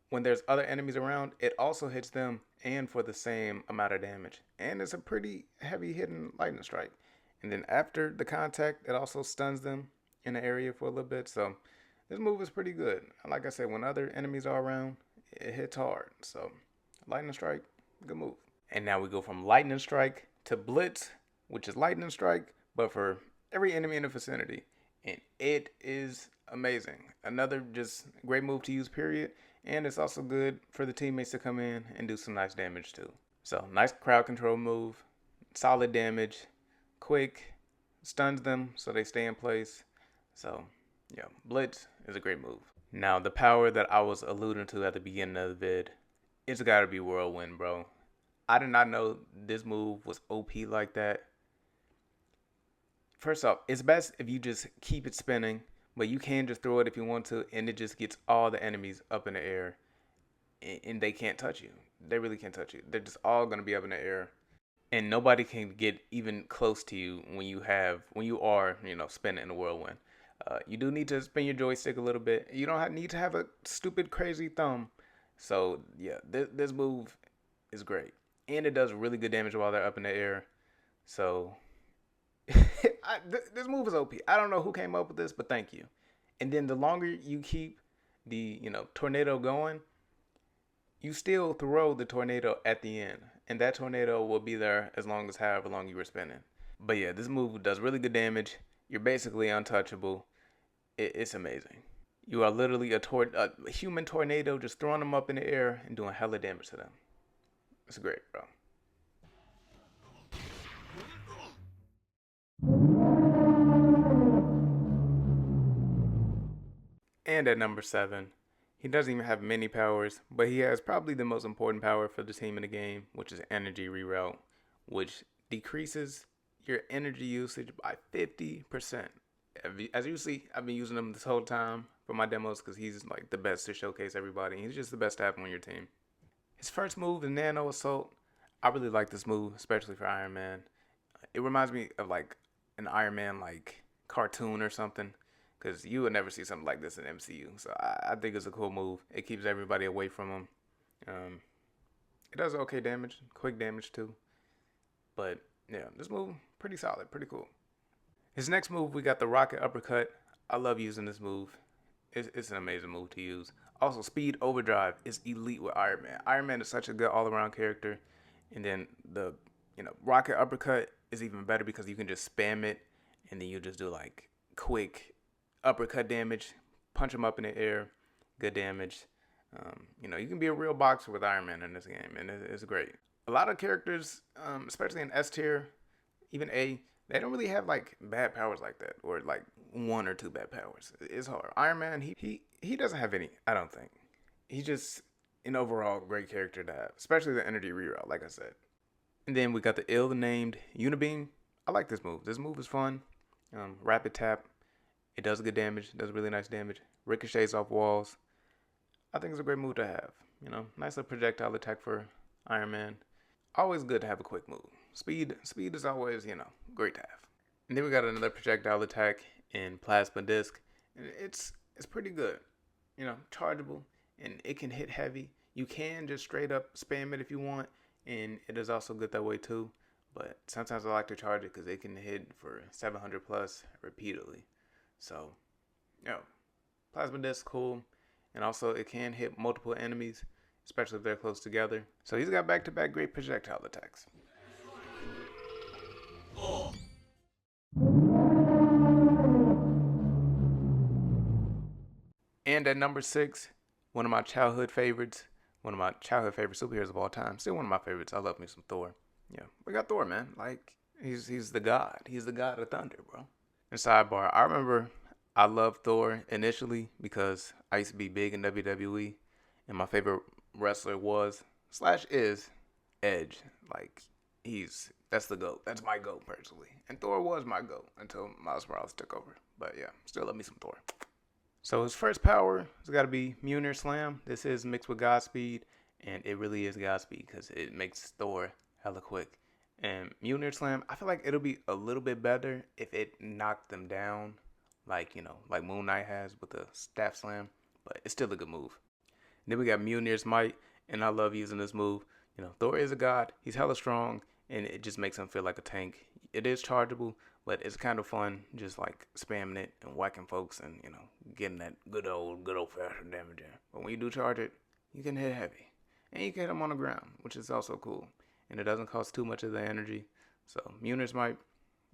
when there's other enemies around, it also hits them and for the same amount of damage. And it's a pretty heavy hitting Lightning Strike. And then after the contact, it also stuns them in the area for a little bit. So this move is pretty good. Like I said, when other enemies are around, it hits hard. So Lightning Strike, good move. And now we go from Lightning Strike to Blitz, which is Lightning Strike, but for every enemy in the vicinity. And it is amazing. Another just great move to use, period. And it's also good for the teammates to come in and do some nice damage too. So nice crowd control move, solid damage, quick, stuns them so they stay in place. So yeah, Blitz is a great move. Now the power that I was alluding to at the beginning of the vid, it's gotta be Whirlwind, bro. I did not know this move was OP like that. First off, it's best if you just keep it spinning, but you can just throw it if you want to, and it just gets all the enemies up in the air, and they can't touch you. They really can't touch you. They're just all gonna be up in the air, and nobody can get even close to you when you are, you know, spinning in the whirlwind. You do need to spin your joystick a little bit. You don't need to have a stupid, crazy thumb. So yeah, this move is great, and it does really good damage while they're up in the air. So this move is OP. I don't know who came up with this, but thank you. And then the longer you keep the, you know, tornado going, you still throw the tornado at the end, and that tornado will be there as long as however long you were spinning. But yeah, this move does really good damage. You're basically untouchable. It's amazing. You are literally a human tornado, just throwing them up in the air and doing hella damage to them. It's great, bro. And at number 7, He doesn't even have many powers, but he has probably the most important power for the team in the game, which is energy reroute, which decreases your energy usage by 50%. As you see, I've been using him this whole time for my demos because he's like the best to showcase everybody. He's just the best to have on your team. His first move is Nano Assault. I really like this move, especially for Iron Man. It reminds me of like an Iron Man like cartoon or something, because you would never see something like this in MCU. So I think it's a cool move. It keeps everybody away from him. It does okay damage, quick damage too. But yeah, this move pretty solid, pretty cool. His next move, we got the Rocket Uppercut. I love using this move. It's an amazing move to use. Also, Speed Overdrive is elite with Iron Man. Iron Man is such a good all-around character. And then the Rocket Uppercut is even better because you can just spam it, and then you just do like quick uppercut damage, punch him up in the air, good damage. You can be a real boxer with Iron Man in this game, and it's great. A lot of characters, especially in S tier, even A, they don't really have like bad powers like that, or like one or two bad powers. It's hard. Iron Man, he doesn't have any, I don't think. He's just an overall great character to have, especially the energy reroute, like I said. And then we got the ill-named Unibeam. I like this move. This move is fun. Rapid tap. It does good damage. It does really nice damage. Ricochets off walls. I think it's a great move to have. Nice little projectile attack for Iron Man. Always good to have a quick move. Speed is always, great to have. And then we got another projectile attack in Plasma Disc. It's pretty good. Chargeable, and it can hit heavy. You can just straight up spam it if you want, and it is also good that way too. But sometimes I like to charge it because it can hit for 700 plus repeatedly. So, Plasma Disc cool, and also it can hit multiple enemies, especially if they're close together. So he's got back-to-back great projectile attacks. And at number 6, one of my childhood favorites, one of my childhood favorite superheroes of all time. Still one of my favorites. I love me some Thor. Yeah, we got Thor, man. Like, he's the god. He's the god of thunder, bro. And sidebar, I remember I loved Thor initially because I used to be big in WWE, and my favorite wrestler was/is Edge. Like, that's the GOAT. That's my GOAT personally. And Thor was my GOAT until Ms.Marvel took over. But yeah, still love me some Thor. So his first power has got to be Mjolnir Slam. This is mixed with Godspeed, and it really is Godspeed because it makes Thor hella quick. And Mjolnir Slam, I feel like it'll be a little bit better if it knocked them down, like Moon Knight has with the Staff Slam, but it's still a good move. And then we got Mjolnir's Might, and I love using this move. Thor is a god, he's hella strong, and it just makes him feel like a tank. It is chargeable, but it's kind of fun just like spamming it and whacking folks and, getting that good old fashioned damage in. But when you do charge it, you can hit heavy. And you can hit them on the ground, which is also cool. And it doesn't cost too much of the energy. So Mjolnir's Might,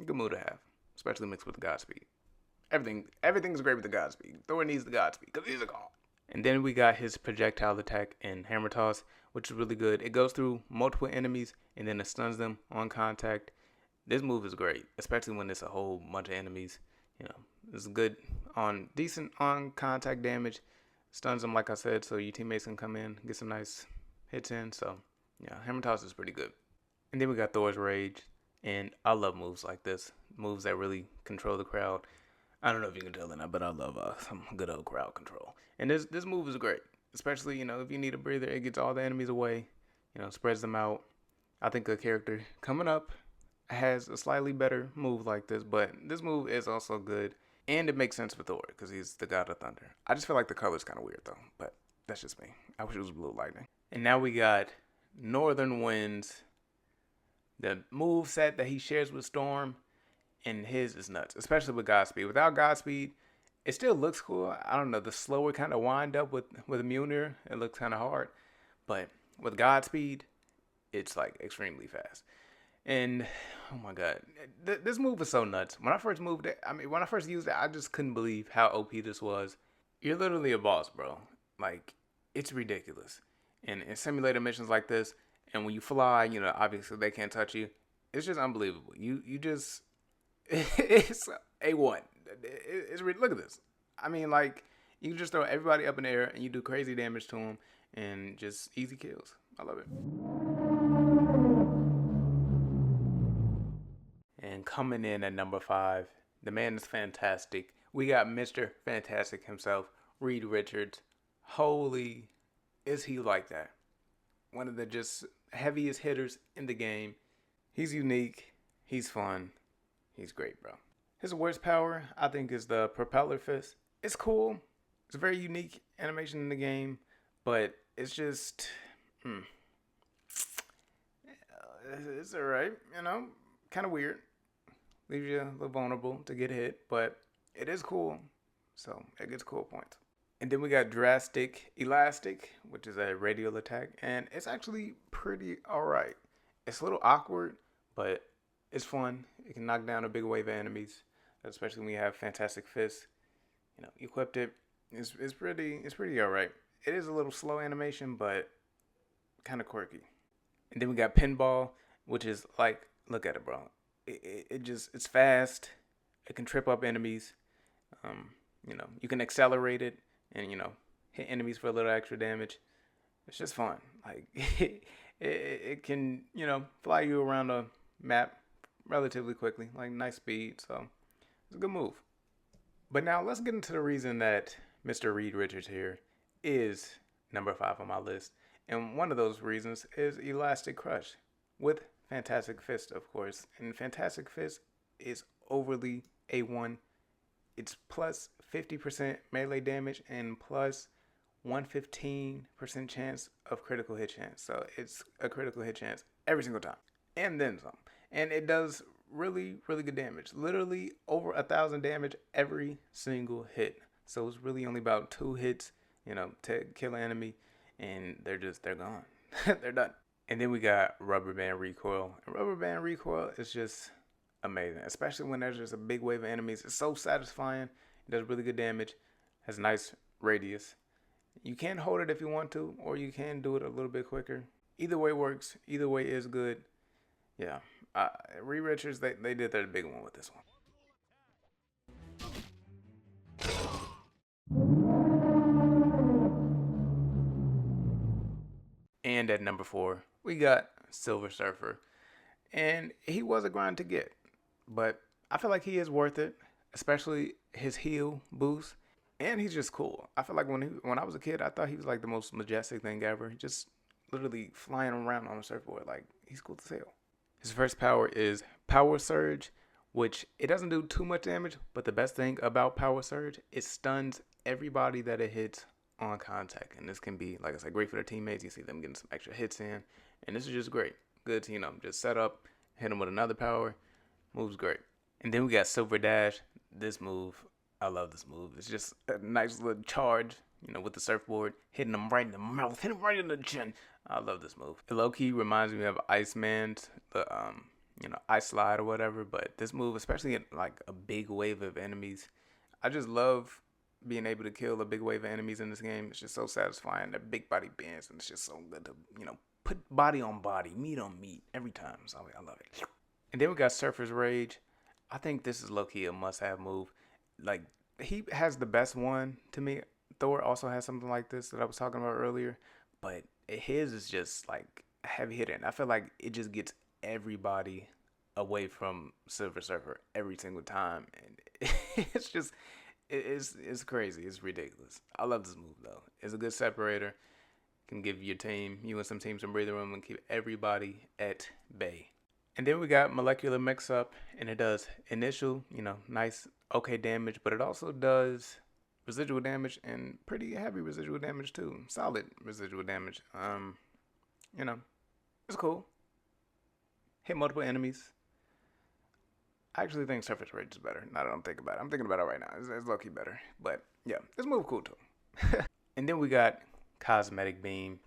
good move to have, especially mixed with the Godspeed. Everything's great with the Godspeed. Thor needs the Godspeed because he's a god. And then we got his projectile attack in Hammer Toss, which is really good. It goes through multiple enemies and then it stuns them on contact. This move is great, especially when it's a whole bunch of enemies. It's good decent on contact damage. Stuns them, like I said, so your teammates can come in, get some nice hits in. So yeah, Hammer Toss is pretty good. And then we got Thor's Rage, and I love moves like this, moves that really control the crowd. I don't know if you can tell or not, but I love some good old crowd control. And this move is great, especially if you need a breather, it gets all the enemies away, spreads them out. I think a character coming up has a slightly better move like this, but this move is also good, and it makes sense for Thor because he's the god of thunder. I just feel like the color's kind of weird though, but that's just me. I wish it was blue lightning. And now we got Northern Winds, the move set that he shares with Storm, and his is nuts, especially with Godspeed. Without Godspeed, it still looks cool. I don't know, the slower kind of wind up with Mjolnir, it looks kind of hard, but with Godspeed, it's like extremely fast. And oh my god, this move is so nuts. When I first used it, I just couldn't believe how OP this was. You're literally a boss, bro. Like, it's ridiculous. And in simulator missions like this, and when you fly, obviously they can't touch you. It's just unbelievable. You just, it's A1. Look at this. I mean, like, You can just throw everybody up in the air and you do crazy damage to them and just easy kills. I love it. And coming in at number 5, the man is fantastic. We got Mr. Fantastic himself, Reed Richards. Holy, is he like that? One of the just heaviest hitters in the game. He's unique. He's fun. He's great, bro. His worst power, I think, is the propeller fist. It's cool. It's a very unique animation in the game, but it's just, it's alright, you know, kind of weird. Leaves you a little vulnerable to get hit, but it is cool, so it gets cool points. And then we got Drastic Elastic, which is a radial attack, and it's actually pretty alright. It's a little awkward, but it's fun. It can knock down a big wave of enemies, especially when you have Fantastic Fist. You know, equipped it. It's pretty alright. It is a little slow animation, but kind of quirky. And then we got Pinball, which is like, look at it, bro. It's fast. It can trip up enemies. You know, you can accelerate it and, you know, hit enemies for a little extra damage. It's just fun. Like, it can, you know, fly you around a map relatively quickly, like nice speed. So it's a good move. But now let's get into the reason that Mr. Reed Richards here is number 5 on my list. And one of those reasons is Elastic Crush with Fantastic Fist, of course. And Fantastic Fist is overly A1. It's plus 50% melee damage and plus 115% chance of critical hit chance. So it's a critical hit chance every single time. And then some. And it does really, really good damage. Literally over 1,000 damage every single hit. So it's really only about 2 hits, you know, to kill an enemy. And they're gone. They're done. And then we got Rubber Band Recoil. And Rubber Band Recoil is just amazing. Especially when there's just a big wave of enemies. It's so satisfying. It does really good damage. Has nice radius. You can hold it if you want to. Or you can do it a little bit quicker. Either way works. Either way is good. Yeah. Reed Richards, they did their big one with this one. And at number 4, we got Silver Surfer. And he was a grind to get. But I feel like he is worth it. Especially his heal boost. And he's just cool. I feel like when I was a kid, I thought he was like the most majestic thing ever. Just literally flying around on a surfboard. Like, he's cool to sail. His first power is Power Surge, which it doesn't do too much damage, but the best thing about Power Surge, it stuns everybody that it hits on contact. And this can be, like I said, great for their teammates. You see them getting some extra hits in. And this is just great. Good to, you know, just set up, hit them with another power. Move's great. And then we got Silver Dash. This move, I love this move. It's just a nice little charge, you know, with the surfboard, hitting them right in the mouth, hitting them right in the chin. I love this move. It low-key reminds me of Iceman's, the you know, ice slide or whatever. But this move, especially in like a big wave of enemies, I just love being able to kill a big wave of enemies in this game. It's just so satisfying. They're big body bends, and it's just so good to, you know, put body on body, meat on meat every time. So I love it. And then we got Surfer's Rage. I think this is low-key a must-have move. Like, he has the best one to me. Thor also has something like this that I was talking about earlier. But his is just like a heavy hitter. And I feel like it just gets everybody away from Silver Surfer every single time. And it's just, it's crazy. It's ridiculous. I love this move, though. It's a good separator. Can give your team, you and some teams, some breathing room and keep everybody at bay. And then we got Molecular Mix-Up, and it does initial, you know, nice, okay damage, but it also does residual damage and pretty heavy residual damage too. Solid residual damage. You know, it's cool. Hit multiple enemies. I actually think Surface Rage is better. Now that I'm thinking about it. I'm thinking about it right now. It's low-key better. But yeah, this move cool too. And then we got Cosmetic Beam.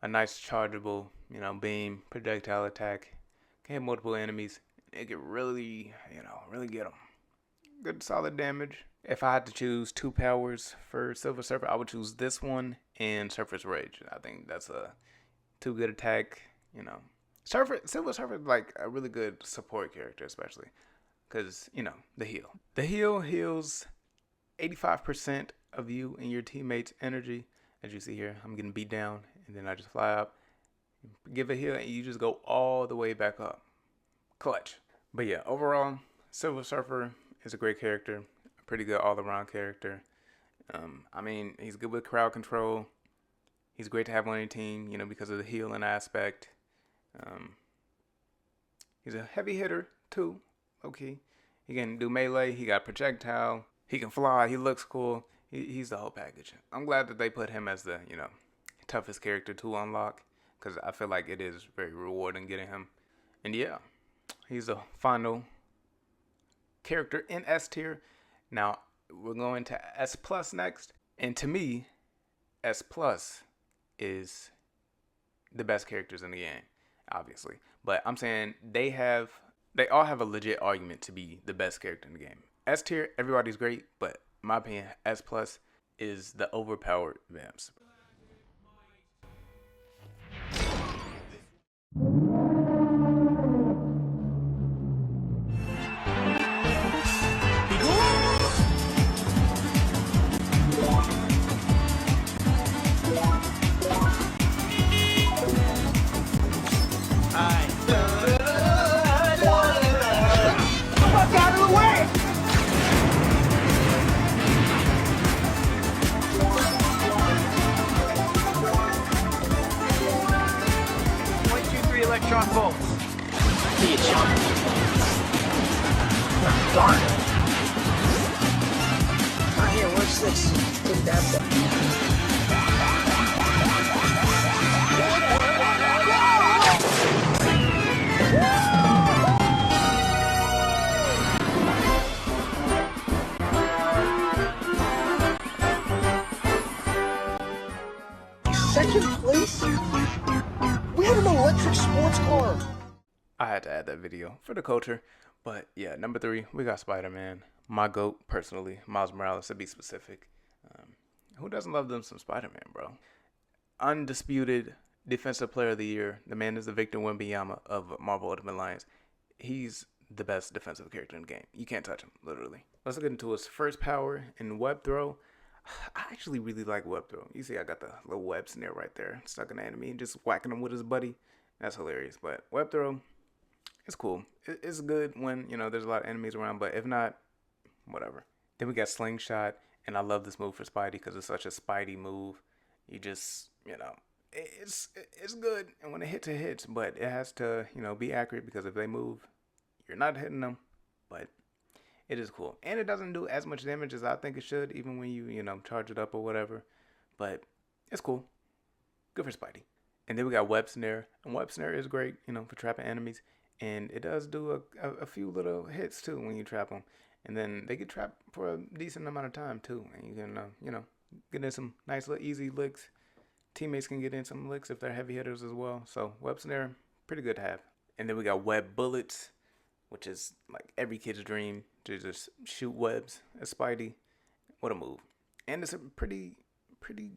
A nice chargeable, you know, beam, projectile attack. Can hit multiple enemies. It can really, you know, really get them. Good solid damage. If I had to choose 2 powers for Silver Surfer, I would choose this one and Surface Rage. I think that's a 2 good attack, you know. Silver Surfer is like a really good support character, especially because, you know, the heal. The heal heals 85% of you and your teammates' energy. As you see here, I'm getting beat down, and then I just fly up, give a heal, and you just go all the way back up. Clutch. But yeah, overall, Silver Surfer is a great character, a pretty good all-around character. I mean, he's good with crowd control. He's great to have on your team, you know, because of the healing aspect. He's a heavy hitter too, okay. He can do melee. He got projectile. He can fly. He looks cool. He's the whole package. I'm glad that they put him as the, you know, toughest character to unlock, because I feel like it is very rewarding getting him. And yeah, he's the final character in S tier. Now we're going to S plus next, and to me, S plus is the best characters in the game, obviously. But I'm saying they all have a legit argument to be the best character in the game. S tier, everybody's great, but in my opinion, S plus is the overpowered Vamps. Electron bolts. See you, chump. Darn it. Ah, here, what's this? Take that. Second place? We had an electric sports car. I had to add that video for the culture. But yeah, number 3, we got Spider-Man. My GOAT, personally, Ms.Marvel, to be specific. Who doesn't love them some Spider-Man, bro? Undisputed Defensive Player of the Year. The man is the Victor Wembanyama of Marvel Ultimate Alliance. He's the best defensive character in the game. You can't touch him, literally. Let's get into his first power in Web Throw. I actually really like Web Throw. You see I got the little web snare right there stuck in the enemy and just whacking him with his buddy. That's hilarious. But Web Throw, it's cool. It's good when, you know, there's a lot of enemies around, but if not, whatever. Then we got Slingshot, and I love this move for Spidey because it's such a Spidey move. You just, you know, it's good, and when it hits, but it has to, you know, be accurate, because if they move, you're not hitting them. But it is cool. And it doesn't do as much damage as I think it should, even when you know, charge it up or whatever. But it's cool. Good for Spidey. And then we got Web Snare. And Web Snare is great, you know, for trapping enemies. And it does do a few little hits, too, when you trap them. And then they get trapped for a decent amount of time, too. And you can, you know, get in some nice little easy licks. Teammates can get in some licks if they're heavy hitters as well. So Web Snare, pretty good to have. And then we got Web Bullets, which is like every kid's dream, to just shoot webs at Spidey. What a move. And it's a pretty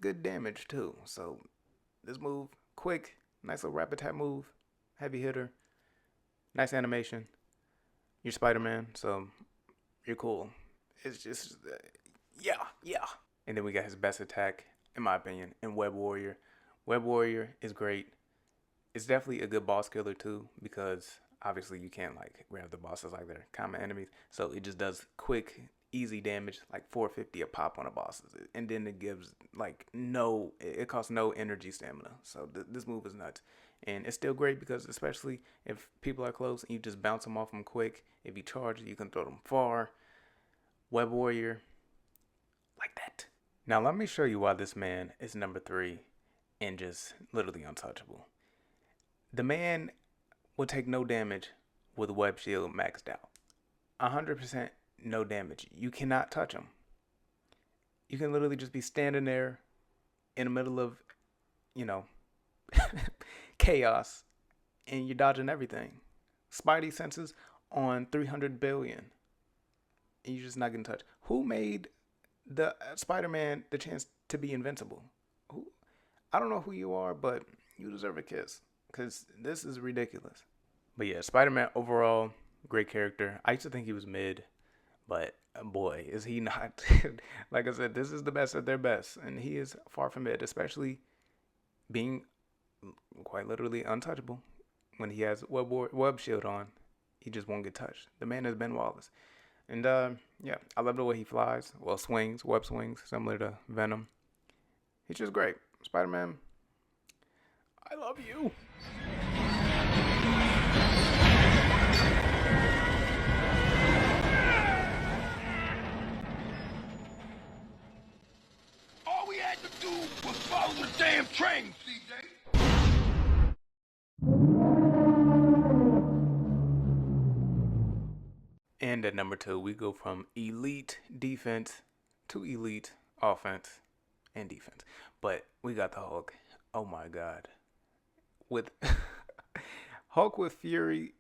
good damage too. So this move, quick, nice little rapid tap move, heavy hitter, nice animation. You're Spider-Man, so you're cool. It's just, yeah. And then we got his best attack, in my opinion, in Web Warrior. Web Warrior is great. It's definitely a good boss killer too, because obviously you can't like grab the bosses like they're common enemies. So it just does quick, easy damage, like 450 a pop on the bosses. And then it gives like it costs no energy stamina. So this move is nuts. And it's still great because especially if people are close and you just bounce them off them quick. If you charge, you can throw them far. Web Warrior, like that. Now let me show you why this man is number 3 and just literally untouchable. The man will take no damage with Web Shield maxed out. 100% no damage. You cannot touch him. You can literally just be standing there in the middle of, you know, chaos, and you're dodging everything. Spidey senses on 300 billion, and you're just not getting touched. Who made the Spider-Man the chance to be invincible? I don't know who you are, but you deserve a kiss, because this is ridiculous. But yeah, Spider-Man overall, great character. I used to think he was mid, But boy, is he not. Like I said, this is the best at their best. And he is far from it, especially being quite literally untouchable. When he has web shield on, he just won't get touched. The man has Ben Wallace. And yeah, I love the way he flies. Well, swings, web swings, similar to Venom. He's just great. Spider-Man, I love you. All we had to do was follow the damn train, CJ. And at number 2, we go from elite defense to elite offense and defense. But we got the Hulk. Oh my God. With Hulk with Fury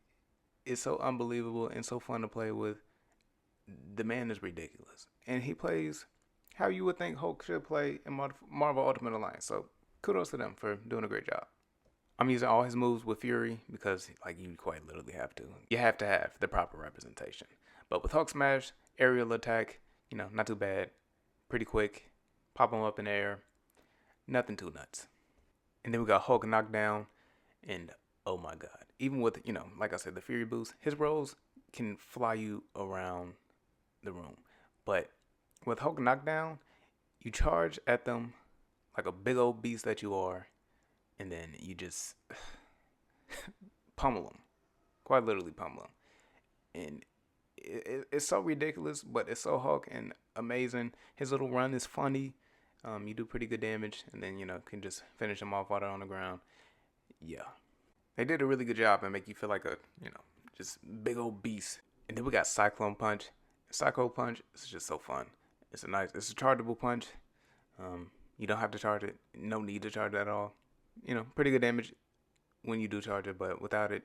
is so unbelievable and so fun to play with. The man is ridiculous. And he plays how you would think Hulk should play in Marvel Ultimate Alliance. So kudos to them for doing a great job. I'm using all his moves with Fury because, like, you quite literally have to. You have to have the proper representation. But with Hulk Smash, aerial attack, not too bad. Pretty quick. Pop him up in the air. Nothing too nuts. And then we got Hulk Knockdown. And, oh my God. Even with, like I said, the Fury boost, his rolls can fly you around the room. But with Hulk Knockdown, you charge at them like a big old beast that you are. And then you just pummel them. Quite literally pummel them. And it's so ridiculous, but it's so Hulk and amazing. His little run is funny. You do pretty good damage. And then, can just finish them off while they're on the ground. Yeah. They did a really good job and make you feel like a, just big old beast. And then we got Cyclone Punch. Psycho Punch is just so fun. It's a chargeable punch. You don't have to charge it. No need to charge it at all. Pretty good damage when you do charge it, but without it,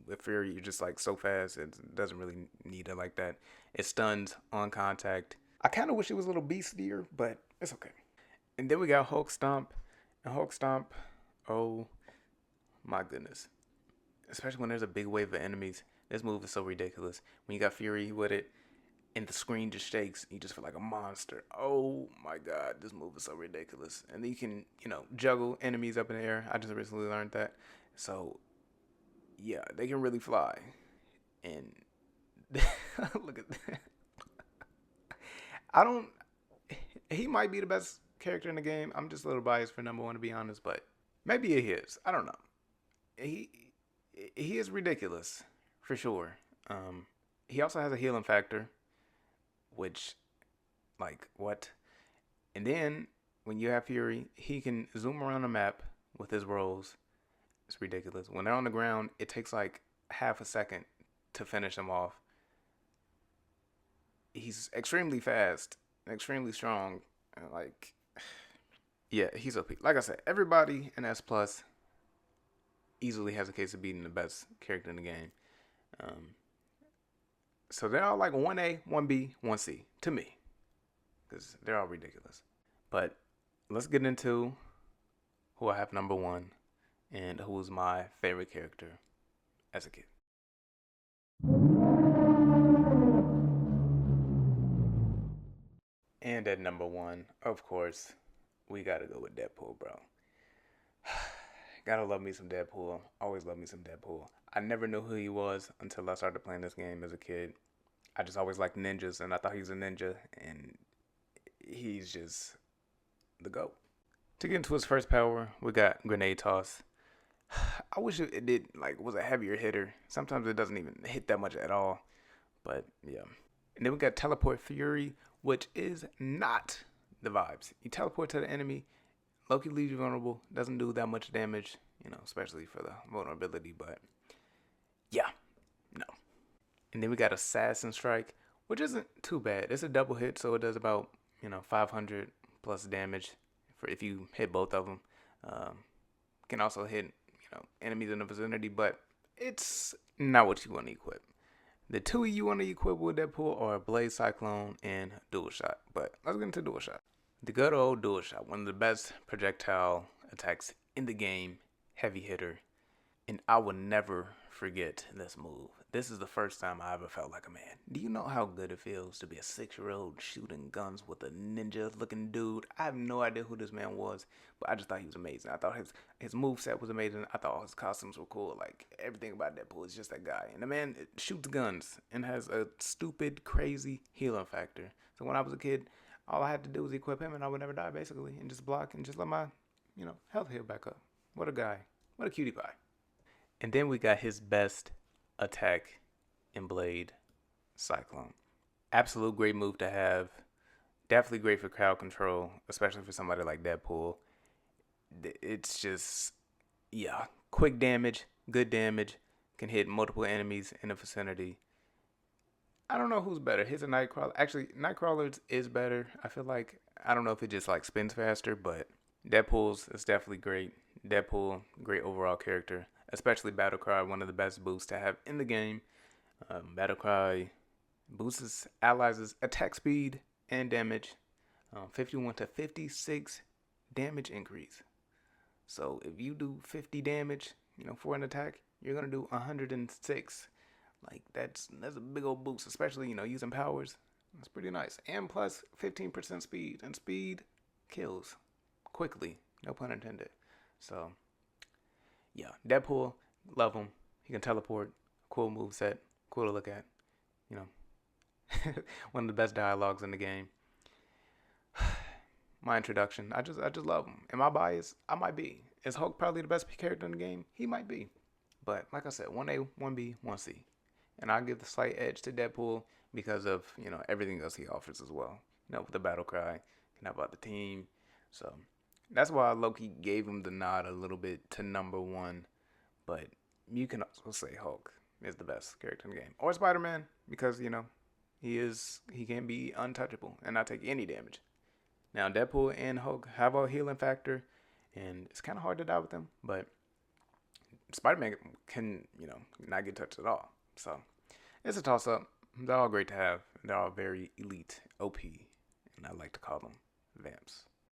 with Fury, you're just like so fast, it doesn't really need it like that. It stuns on contact. I kind of wish it was a little beastier, but it's okay. And then we got Hulk Stomp. And Hulk Stomp, oh my goodness. Especially when there's a big wave of enemies. This move is so ridiculous. When you got Fury with it, and the screen just shakes, you just feel like a monster. Oh my God, this move is so ridiculous. And then you can, juggle enemies up in the air. I just recently learned that. So, yeah, they can really fly. And look at that. He might be the best character in the game. I'm just a little biased for number 1, to be honest, but maybe it is. I don't know. He is ridiculous, for sure. He also has a healing factor. Which, like, what? And then, when you have Fury, he can zoom around the map with his rolls. It's ridiculous. When they're on the ground, it takes, like, half a second to finish them off. He's extremely fast, extremely strong. And, like, yeah, he's OP. Like I said, everybody in S Plus easily has a case of beating the best character in the game. So they're all like 1A, 1B, 1C to me. Because they're all ridiculous. But let's get into who I have number 1 and who's my favorite character as a kid. And at number 1, of course, we gotta go with Deadpool, bro. Gotta love me some Deadpool. Always love me some Deadpool. I never knew who he was until I started playing this game as a kid. I just always liked ninjas, and I thought he was a ninja, and he's just the GOAT. To get into his first power, we got Grenade Toss. I wish it did, was a heavier hitter. Sometimes it doesn't even hit that much at all, but yeah. And then we got Teleport Fury, which is not the vibes. You teleport to the enemy, Loki leaves you vulnerable, doesn't do that much damage, especially for the vulnerability, but yeah, no. And then we got Assassin Strike, which isn't too bad. It's a double hit, so it does about, 500 plus damage for if you hit both of them. Can also hit, enemies in the vicinity, but it's not what you want to equip. The 2 you want to equip with Deadpool are Blaze Cyclone and Dual Shot. But let's get into Dual Shot. The good old Dual Shot, one of the best projectile attacks in the game, heavy hitter. And I will never forget this move. This is the first time I ever felt like a man. Do you know how good it feels to be a 6-year-old shooting guns with a ninja looking dude? I have no idea who this man was, but I just thought he was amazing. I thought his moveset was amazing. I thought his costumes were cool. Like, everything about Deadpool is just that guy. And the man shoots guns and has a stupid, crazy healing factor. So when I was a kid, all I had to do was equip him and I would never die, basically, and just block and just let my, health heal back up. What a guy. What a cutie pie. And then we got his best attack in Blade, Cyclone. Absolute great move to have. Definitely great for crowd control, especially for somebody like Deadpool. It's just, yeah, quick damage, good damage, can hit multiple enemies in the vicinity. I don't know who's better, his or Nightcrawler. Actually, Nightcrawler's is better. I feel like, I don't know if it just like spins faster, but Deadpool's is definitely great. Deadpool, great overall character. Especially Battlecry, one of the best boosts to have in the game. Battlecry boosts allies' attack speed and damage. 51 to 56 damage increase. So if you do 50 damage, for an attack, you're gonna do 106. Like that's a big old boost, especially using powers. That's pretty nice. And plus 15% speed, and speed kills quickly. No pun intended. So. Yeah, Deadpool, love him. He can teleport, cool moveset, cool to look at. One of the best dialogues in the game. My introduction, I just love him. Am I biased? I might be. Is Hulk probably the best character in the game? He might be. But like I said, 1A, 1B, 1C. And I give the slight edge to Deadpool because of, everything else he offers as well. With the battle cry, can help out the team. So that's why Loki gave him the nod a little bit to number 1. But you can also say Hulk is the best character in the game. Or Spider-Man, because, he can be untouchable and not take any damage. Now, Deadpool and Hulk have a healing factor, and it's kind of hard to die with them. But Spider-Man can, not get touched at all. So it's a toss-up. They're all great to have. They're all very elite, OP, and I like to call them Vamps.